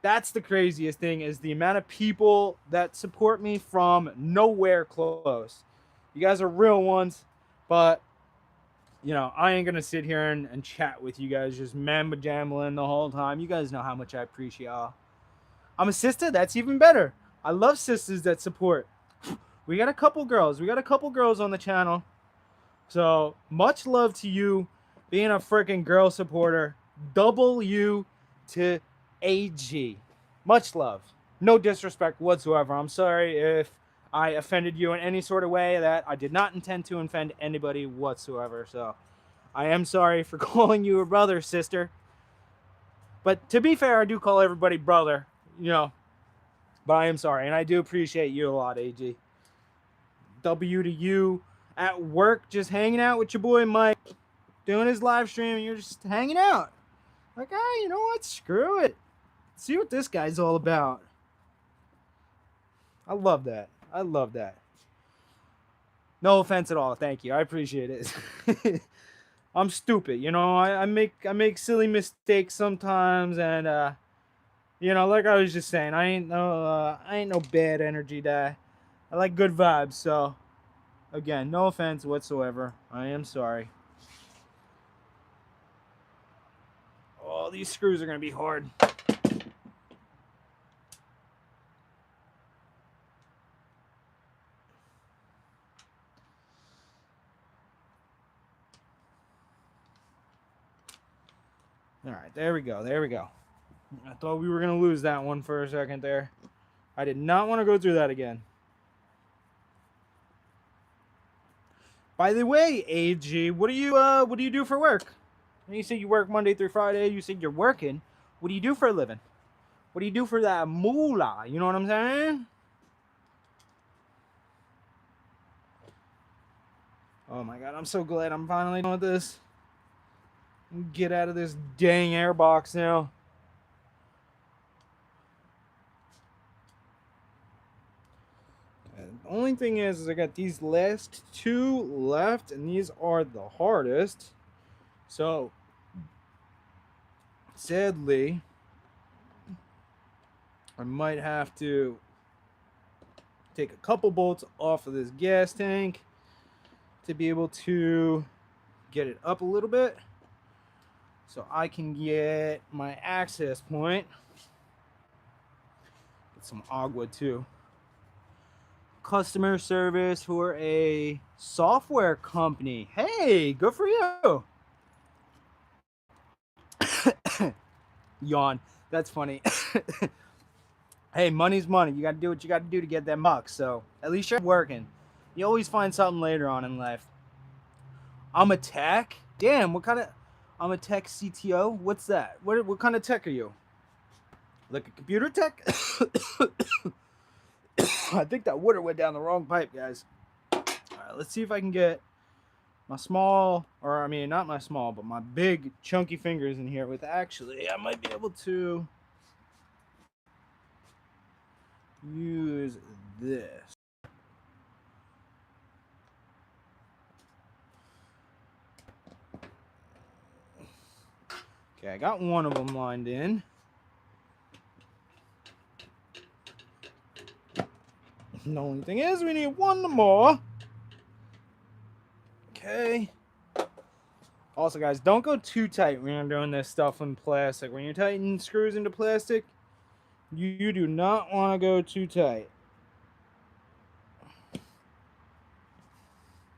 That's the craziest thing, is the amount of people that support me from nowhere close. You guys are real ones, but you know, I ain't gonna sit here and chat with you guys just mamba jambling the whole time. You guys know how much I appreciate y'all. I'm a sister. That's even better. I love sisters that support. We got a couple girls. We got a couple girls on the channel. So much love to you being a freaking girl supporter. W to AG. Much love. No disrespect whatsoever. I'm sorry if I offended you in any sort of way. That I did not intend to offend anybody whatsoever. So I am sorry for calling you a brother, sister. But to be fair, I do call everybody brother, you know. But I am sorry, and I do appreciate you a lot, AG. W to you at work, just hanging out with your boy Mike, doing his live stream, and you're just hanging out. Like, ah, you know what? Screw it. See what this guy's all about. I love that. I love that. No offense at all. Thank you. I appreciate it. I'm stupid, you know. I make silly mistakes sometimes, and you know, like I was just saying, I ain't no bad energy guy. I like good vibes. So again, no offense whatsoever. I am sorry. Oh, these screws are gonna be hard. All right, there we go. There we go. I thought we were gonna lose that one for a second there. I did not want to go through that again. By the way, AG, what do you do for work? You say you work Monday through Friday. You said you're working. What do you do for a living? What do you do for that moolah? You know what I'm saying? Oh my god, I'm so glad I'm finally done with this. Get out of this dang airbox now. The only thing is I got these last 2 left, and these are the hardest. So, sadly, I might have to take a couple bolts off of this gas tank to be able to get it up a little bit so I can get my access point. Get some agua too. Customer service for a software company. Hey, good for you. Yawn. That's funny. Hey, money's money. You got to do what you got to do to get that buck. So at least you're working. You always find something later on in life. I'm a tech. Damn, what kind of? I'm a tech CTO. What's that? What kind of tech are you? Like a computer tech? I think that water went down the wrong pipe, guys. All right, let's see if I can get my small, or I mean, not my small, but my big chunky fingers in here with actually, I might be able to use this. Okay, I got one of them lined in. The only thing is we need one more. Okay. Also, guys, don't go too tight when you're doing this stuff in plastic. When you're tightening screws into plastic, you do not want to go too tight.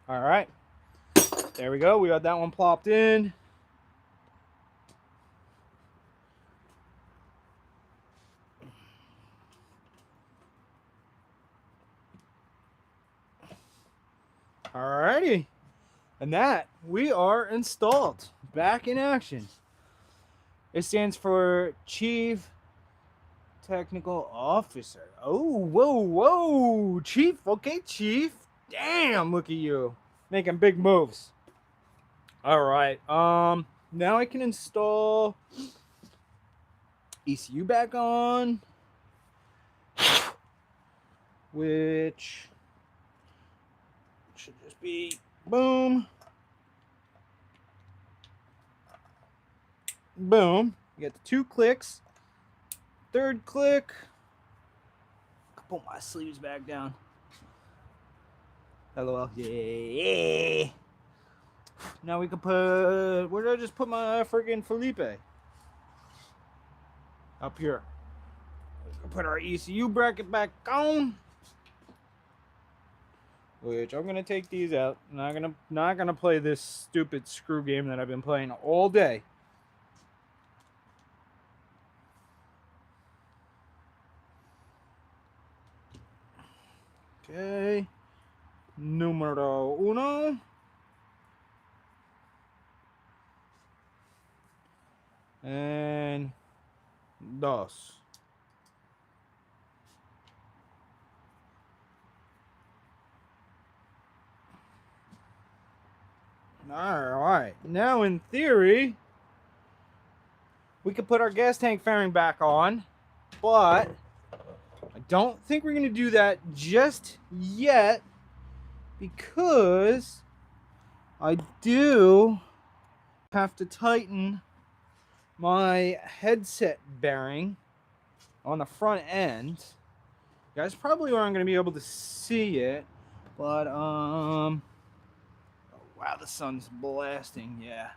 All right. There we go. We got that one plopped in. Alrighty. And that, we are installed. Back in action. It stands for Chief Technical Officer. Oh, whoa. Chief. Okay, Chief. Damn, look at you. Making big moves. Alright. Now I can install ECU back on. Which should just be boom. Boom. You get the 2 clicks. 3rd click. Pull my sleeves back down. LOL. Yeah. Now we can put. Where did I just put my friggin' Felipe? Up here. We can put our ECU bracket back on. Which I'm gonna take these out. Not gonna play this stupid screw game that I've been playing all day. Okay. Numero uno. And dos. Alright. Now in theory, we could put our gas tank fairing back on, but I don't think we're going to do that just yet because I do have to tighten my headset bearing on the front end. You guys probably aren't going to be able to see it, but oh, wow, the sun's blasting. Yeah,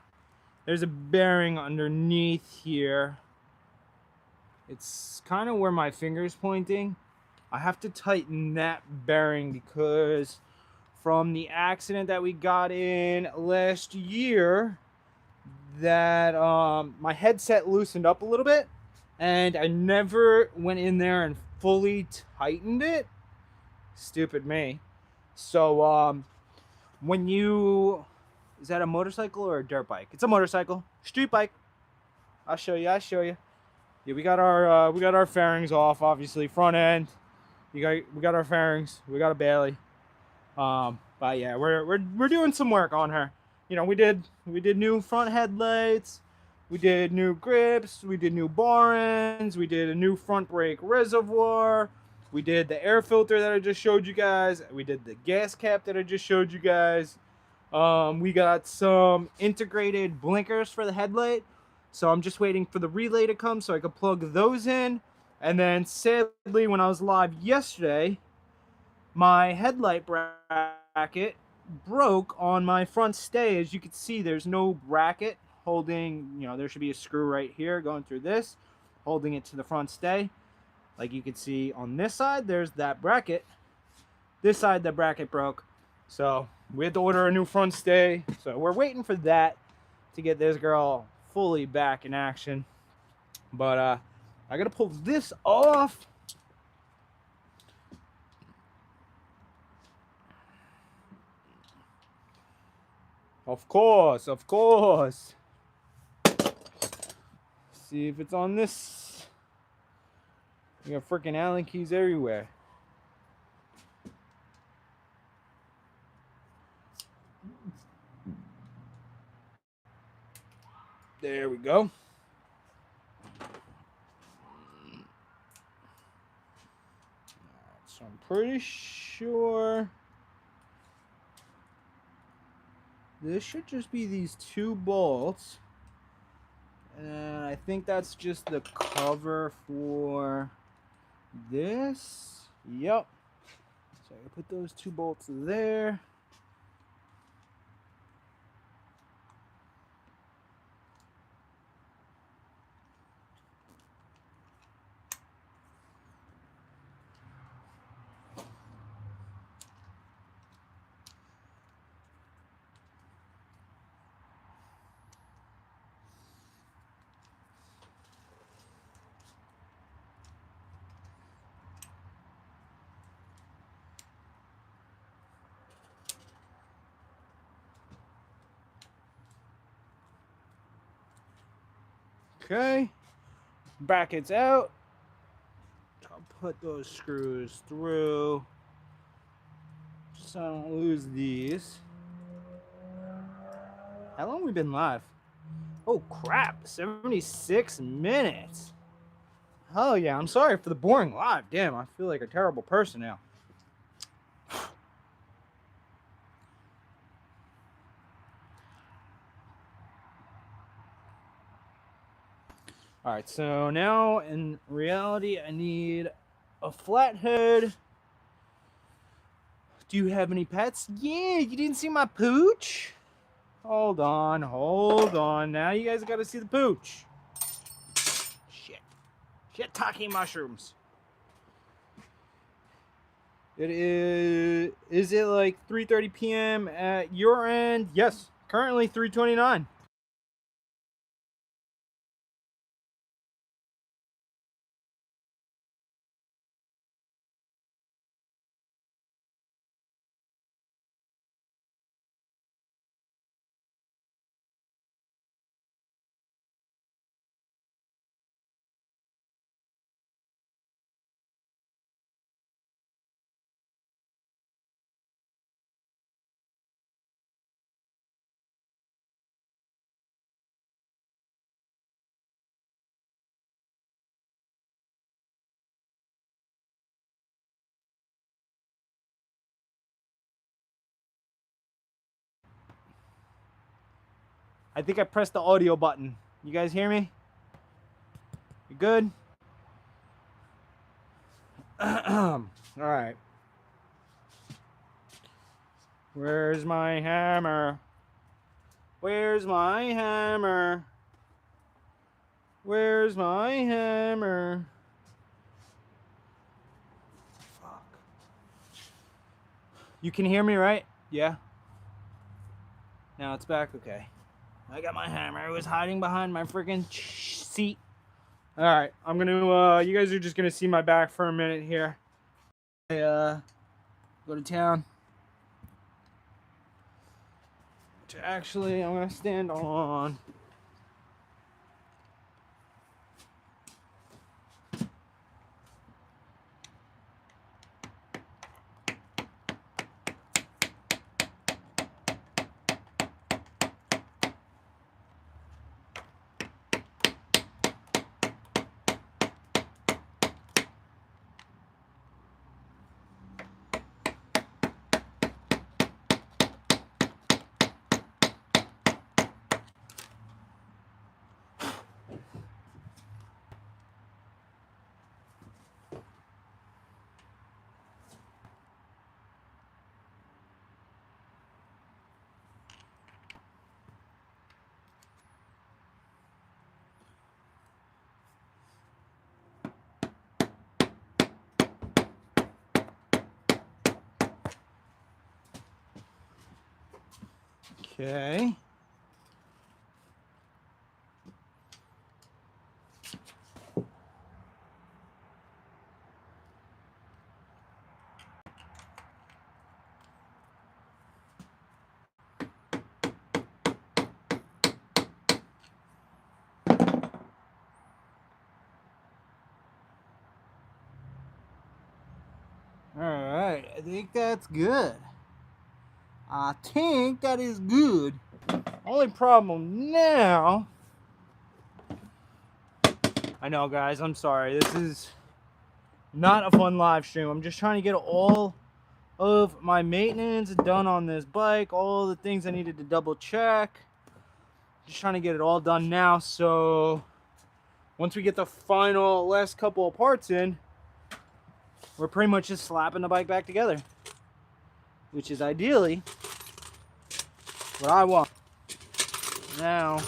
there's a bearing underneath here. It's kind of where my finger's pointing. I have to tighten that bearing because from the accident that we got in last year, that my headset loosened up a little bit and I never went in there and fully tightened it. Stupid me. So when you, is that a motorcycle or a dirt bike? It's a motorcycle. Street bike. I'll show you. Yeah, we got our fairings off, obviously. Front end. We got our fairings. We got a Bailey. But yeah, we're doing some work on her. You know, we did new front headlights, we did new grips, we did new bar ends, we did a new front brake reservoir, we did the air filter that I just showed you guys, we did the gas cap that I just showed you guys. We got some integrated blinkers for the headlight, so I'm just waiting for the relay to come so I can plug those in. And then sadly, when I was live yesterday, my headlight bracket broke on my front stay. As you can see, there's no bracket holding, you know, there should be a screw right here going through this, holding it to the front stay. Like you can see on this side, there's that bracket. This side, the bracket broke. So we had to order a new front stay. So we're waiting for that to get this girl fully back in action. But I gotta pull this off. Of course, of course. See if it's on this. We got freaking Allen keys everywhere. There we go. So I'm pretty sure this should just be these two bolts. And I think that's just the cover for this. Yep. So I put those two bolts there. Okay. Brackets out. I'll put those screws through so I don't lose these. How long have we been live? Oh crap, 76 minutes. Oh yeah, I'm sorry for the boring live. Damn, I feel like a terrible person now. Alright, so now in reality I need a flathead. Do you have any pets? Yeah, you didn't see my pooch? Hold on, hold on. Now you guys gotta see the pooch. Shit. Shiitake mushrooms. It is it like 3:30 p.m. at your end? Yes, currently 3:29. I think I pressed the audio button. You guys hear me? You good? All right. Where's my hammer? Where's my hammer? Where's my hammer? Fuck. You can hear me, right? Yeah. Now it's back. Okay. I got my hammer. It was hiding behind my freaking seat. All right. I'm gonna. You guys are just gonna see my back for a minute here. I go to town. Actually, I'm gonna stand on. Okay. think that's good. I think that is good. Only problem now... I know, guys, I'm sorry. This is not a fun live stream. I'm just trying to get all of my maintenance done on this bike, all the things I needed to double check. Just trying to get it all done now, so once we get the final last couple of parts in, we're pretty much just slapping the bike back together, which is ideally what I want. Now,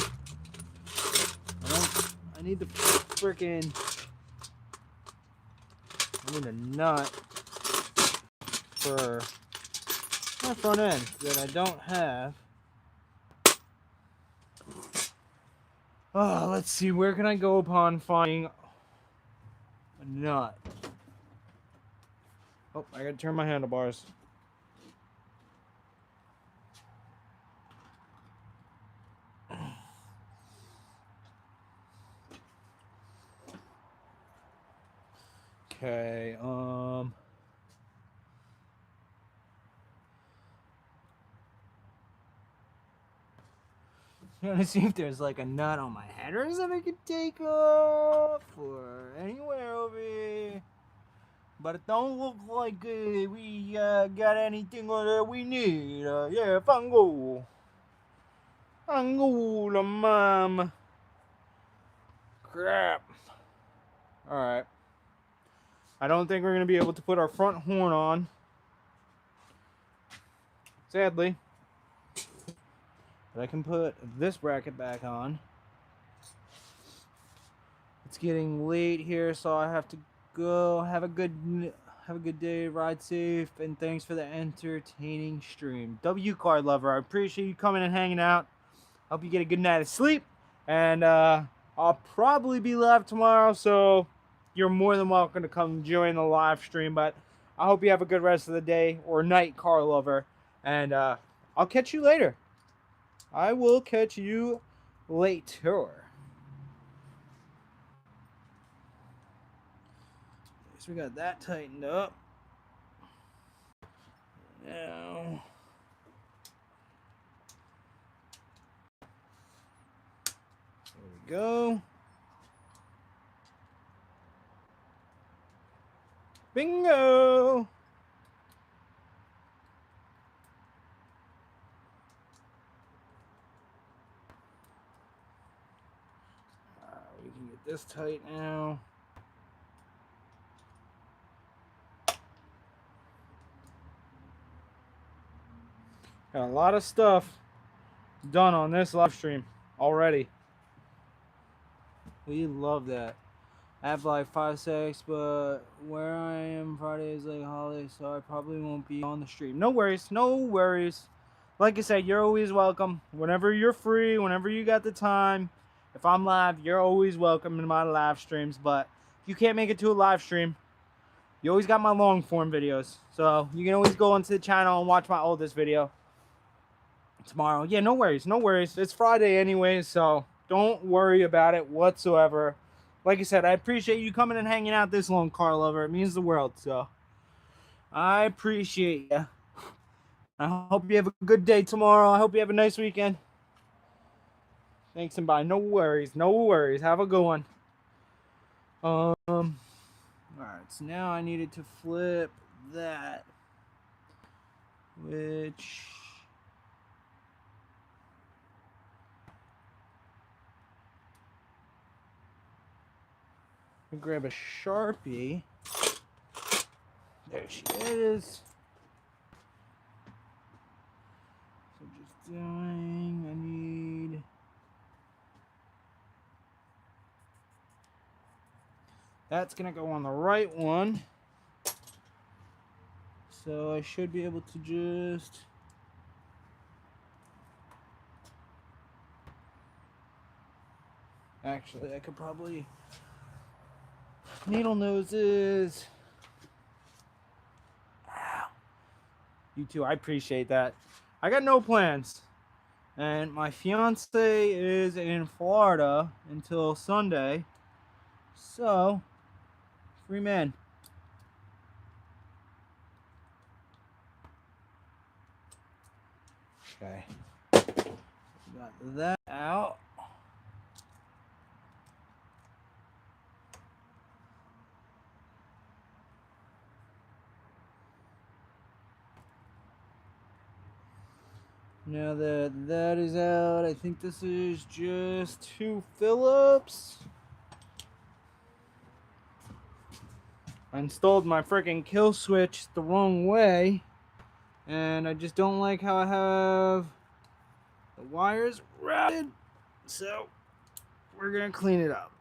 I need the freaking... I need a nut for my front end that I don't have. Oh, let's see, where can I go upon finding a nut? Oh, I gotta turn my handlebars. Okay, I'm gonna see if there's like a nut on my headers that I could take off or anywhere over here. But it don't look like we got anything that we need. Yeah, fango. Fango, mom. Crap. Alright. I don't think we're gonna be able to put our front horn on. Sadly. But I can put this bracket back on. It's getting late here, so I have to go. Have a good day, ride safe, and thanks for the entertaining stream. W Card Lover, I appreciate you coming and hanging out. Hope you get a good night of sleep, and I'll probably be live tomorrow, so you're more than welcome to come join the live stream. But I hope you have a good rest of the day or night, Car Lover, and I'll catch you later. I will catch you later. So we got that tightened up. Now, there we go. Bingo! We can get this tight now. Got a lot of stuff done on this live stream already. We love that. I have like 5, 6, but where I am Friday is like holiday, so I probably won't be on the stream. No worries, no worries. Like I said, you're always welcome. Whenever you're free, whenever you got the time, if I'm live, you're always welcome in my live streams. But if you can't make it to a live stream, you always got my long form videos. So you can always go onto the channel and watch my oldest video tomorrow. Yeah, no worries, no worries. It's Friday anyway, so don't worry about it whatsoever. Like I said, I appreciate you coming and hanging out this long, Car Lover. It means the world, so I appreciate you. I hope you have a good day tomorrow. I hope you have a nice weekend. Thanks and bye. No worries, no worries. Have a good one. All right, so now I needed to flip that, which... grab a Sharpie. There she is. So just doing, I need... That's gonna go on the right one. So I should be able to just... Actually, I could probably... Needle noses. Ow. You too, I appreciate that. I got no plans. And my fiance is in Florida until Sunday. So, free man. Okay. Got that out. Now that that is out, I think this is just 2 Phillips. I installed my freaking kill switch the wrong way, and I just don't like how I have the wires routed, so we're gonna clean it up.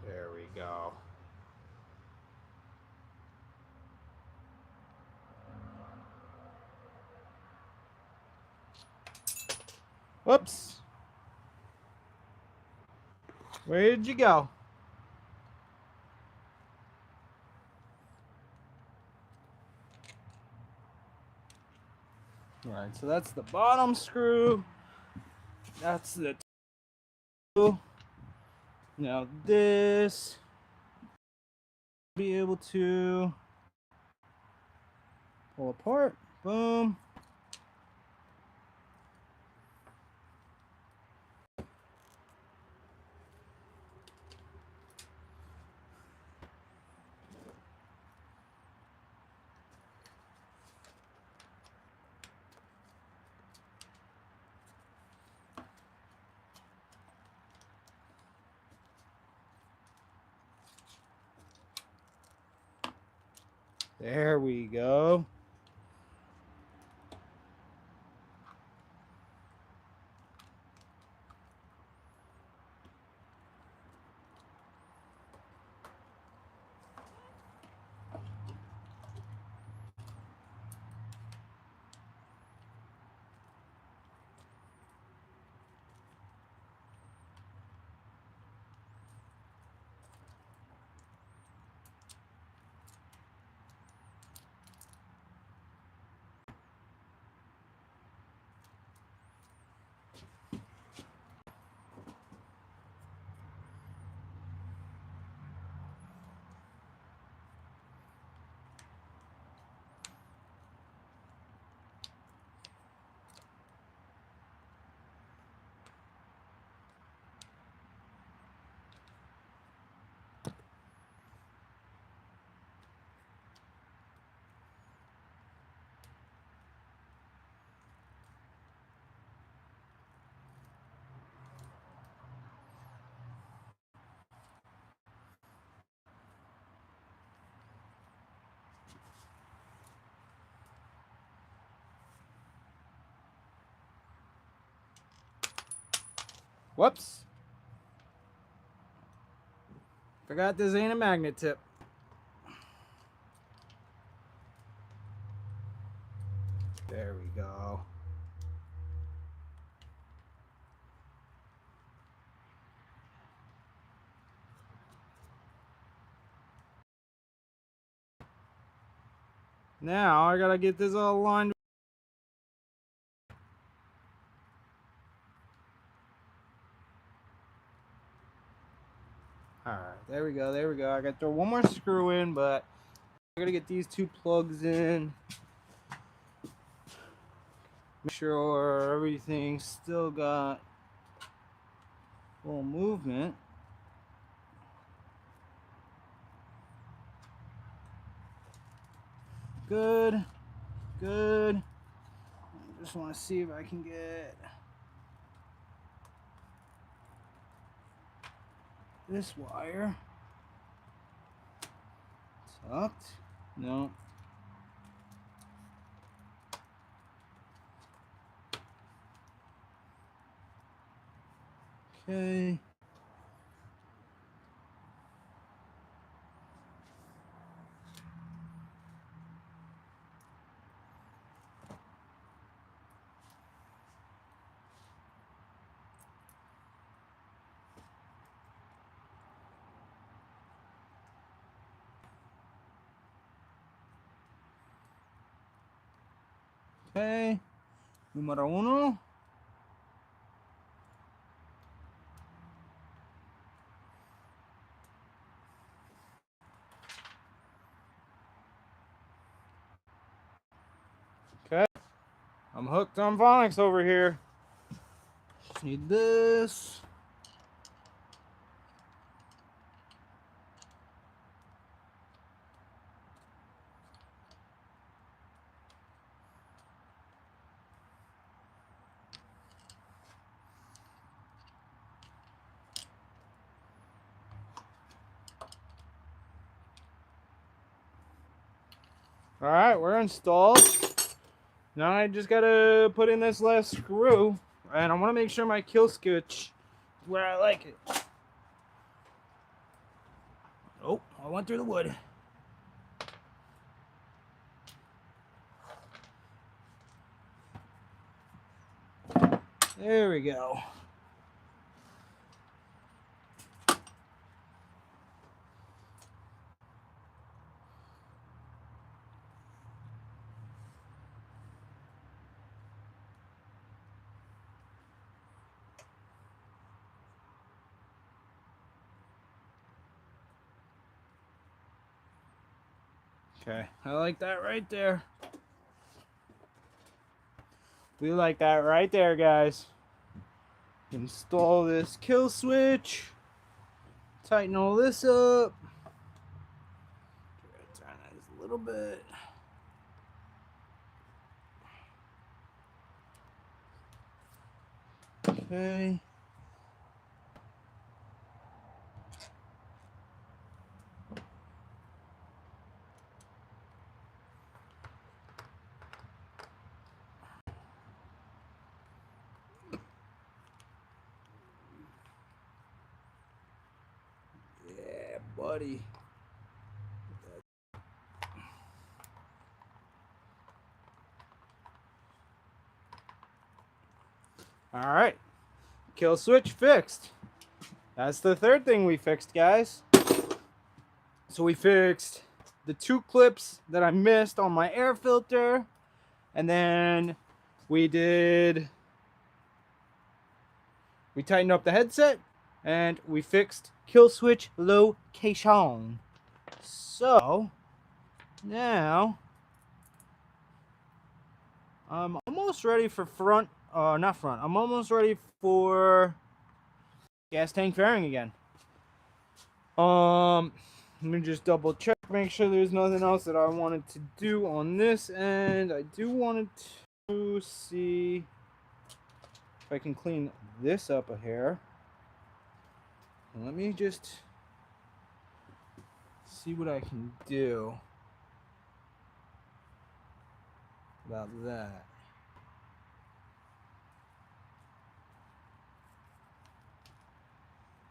There we go. Whoops. Where did you go? Alright, so that's the bottom screw. That's the two. Now this, be able to pull apart. Boom. There we go. Whoops. Forgot this ain't a magnet tip. There we go. Now I gotta get this all lined. Alright, there we go, there we go. I gotta throw one more screw in, but I gotta get these 2 plugs in. Make sure everything's still got full movement. Good, good. I just want to see if I can get this wire tucked. No. Okay. Okay. Número uno. Okay. I'm hooked on phonics over here. Just need this. All right, we're installed. Now I just gotta put in this last screw, and I want to make sure my kill switch is where I like it. Oh, I went through the wood. There we go. Okay, I like that right there. We like that right there, guys. Install this kill switch. Tighten all this up. Turn that just a little bit. Okay. Yeah, buddy. All right. Kill switch fixed. That's the third thing we fixed, guys. So we fixed the two clips that I missed on my air filter. And then we tightened up the headset and we fixed kill switch location. So now I'm almost ready for not front. I'm almost ready for gas tank fairing again. Let me just double check, make sure there's nothing else that I wanted to do on this end. I do want to see if I can clean this up a hair. Let me just see what I can do about that.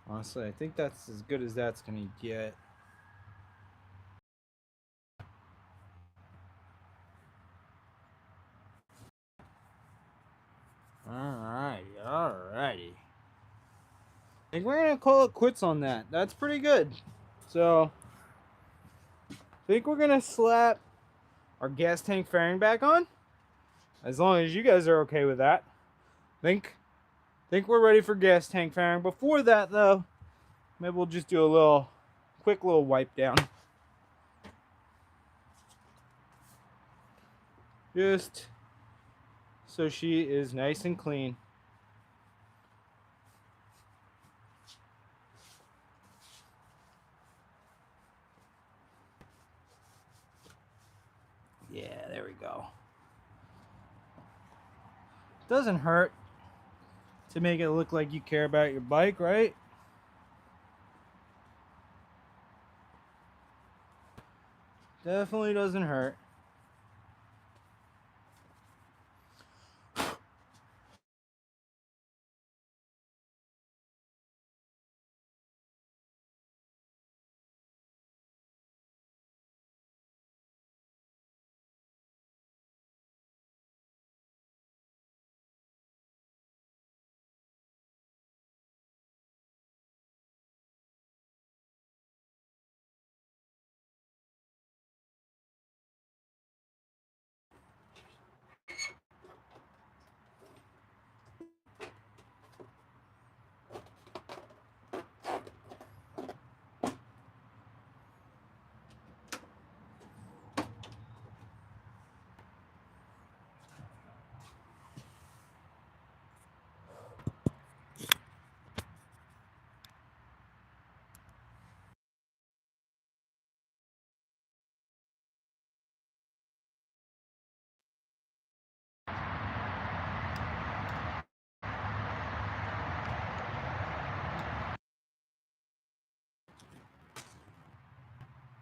Honestly, I think that's as good as that's gonna get. Alrighty. I think we're gonna call it quits on that. That's pretty good. So, I think we're gonna slap our gas tank fairing back on. As long as you guys are okay with that. Think we're ready for gas tank fairing. Before that, though, maybe we'll just do a quick little wipe down. Just so she is nice and clean. Yeah, there we go. Doesn't hurt to make it look like you care about your bike, right? Definitely doesn't hurt.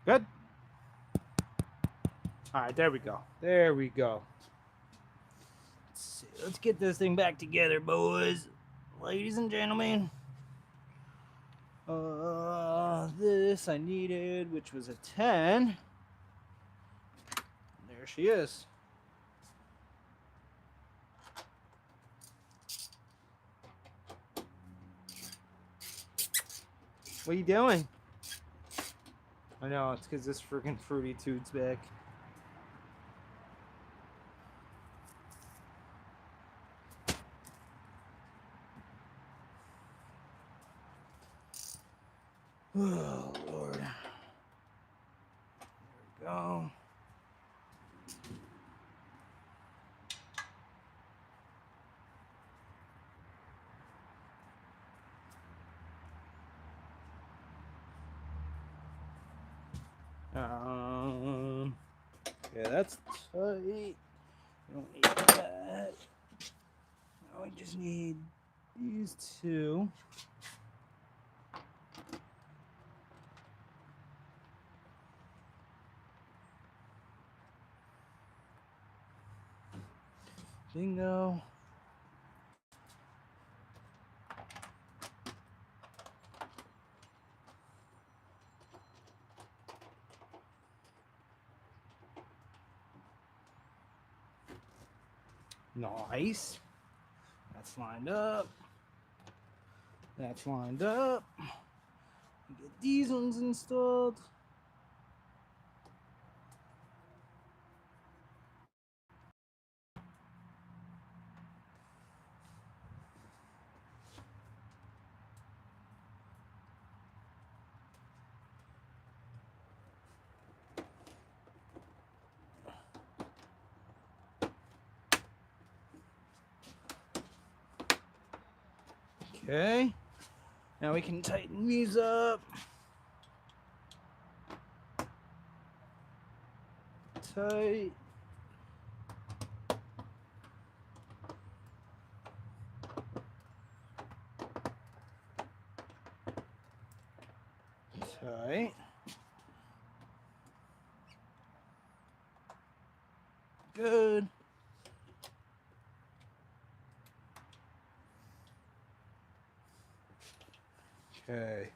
Good. All right, there we go. There we go. Let's get this thing back together, boys. Ladies and gentlemen. This I needed, which was a 10. There she is. What are you doing? I know, it's because this freaking Fruity Toots back. Oh, Lord. There we go. Yeah, that's tight. We don't need that. Now we just need these two. Bingo. Nice. That's lined up. That's lined up. Get these ones installed. Okay. Now we can tighten these up. Tight. Tight. Good. Okay.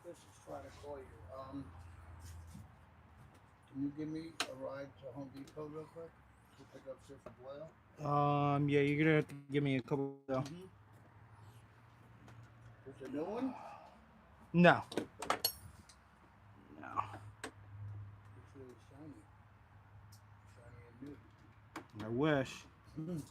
Let's just try to call you. Can you give me a ride to Home Depot real quick to pick up shit for Boyle? Yeah, you're gonna have to give me a couple. Is it a new one? No. No. It's really shiny. Shiny and new. I wish. Good.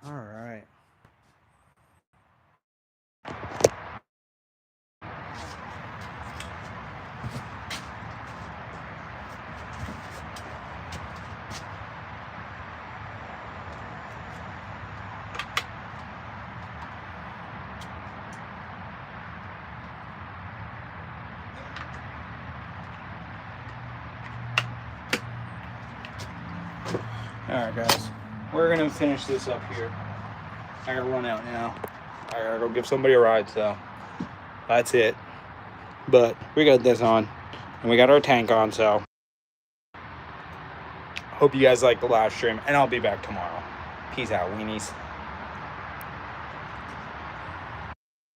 All right. Alright guys, we're gonna finish this up here. I gotta run out now. I gotta go give somebody a ride, so that's it. But we got this on. And we got our tank on, so hope you guys liked the live stream, and I'll be back tomorrow. Peace out, weenies.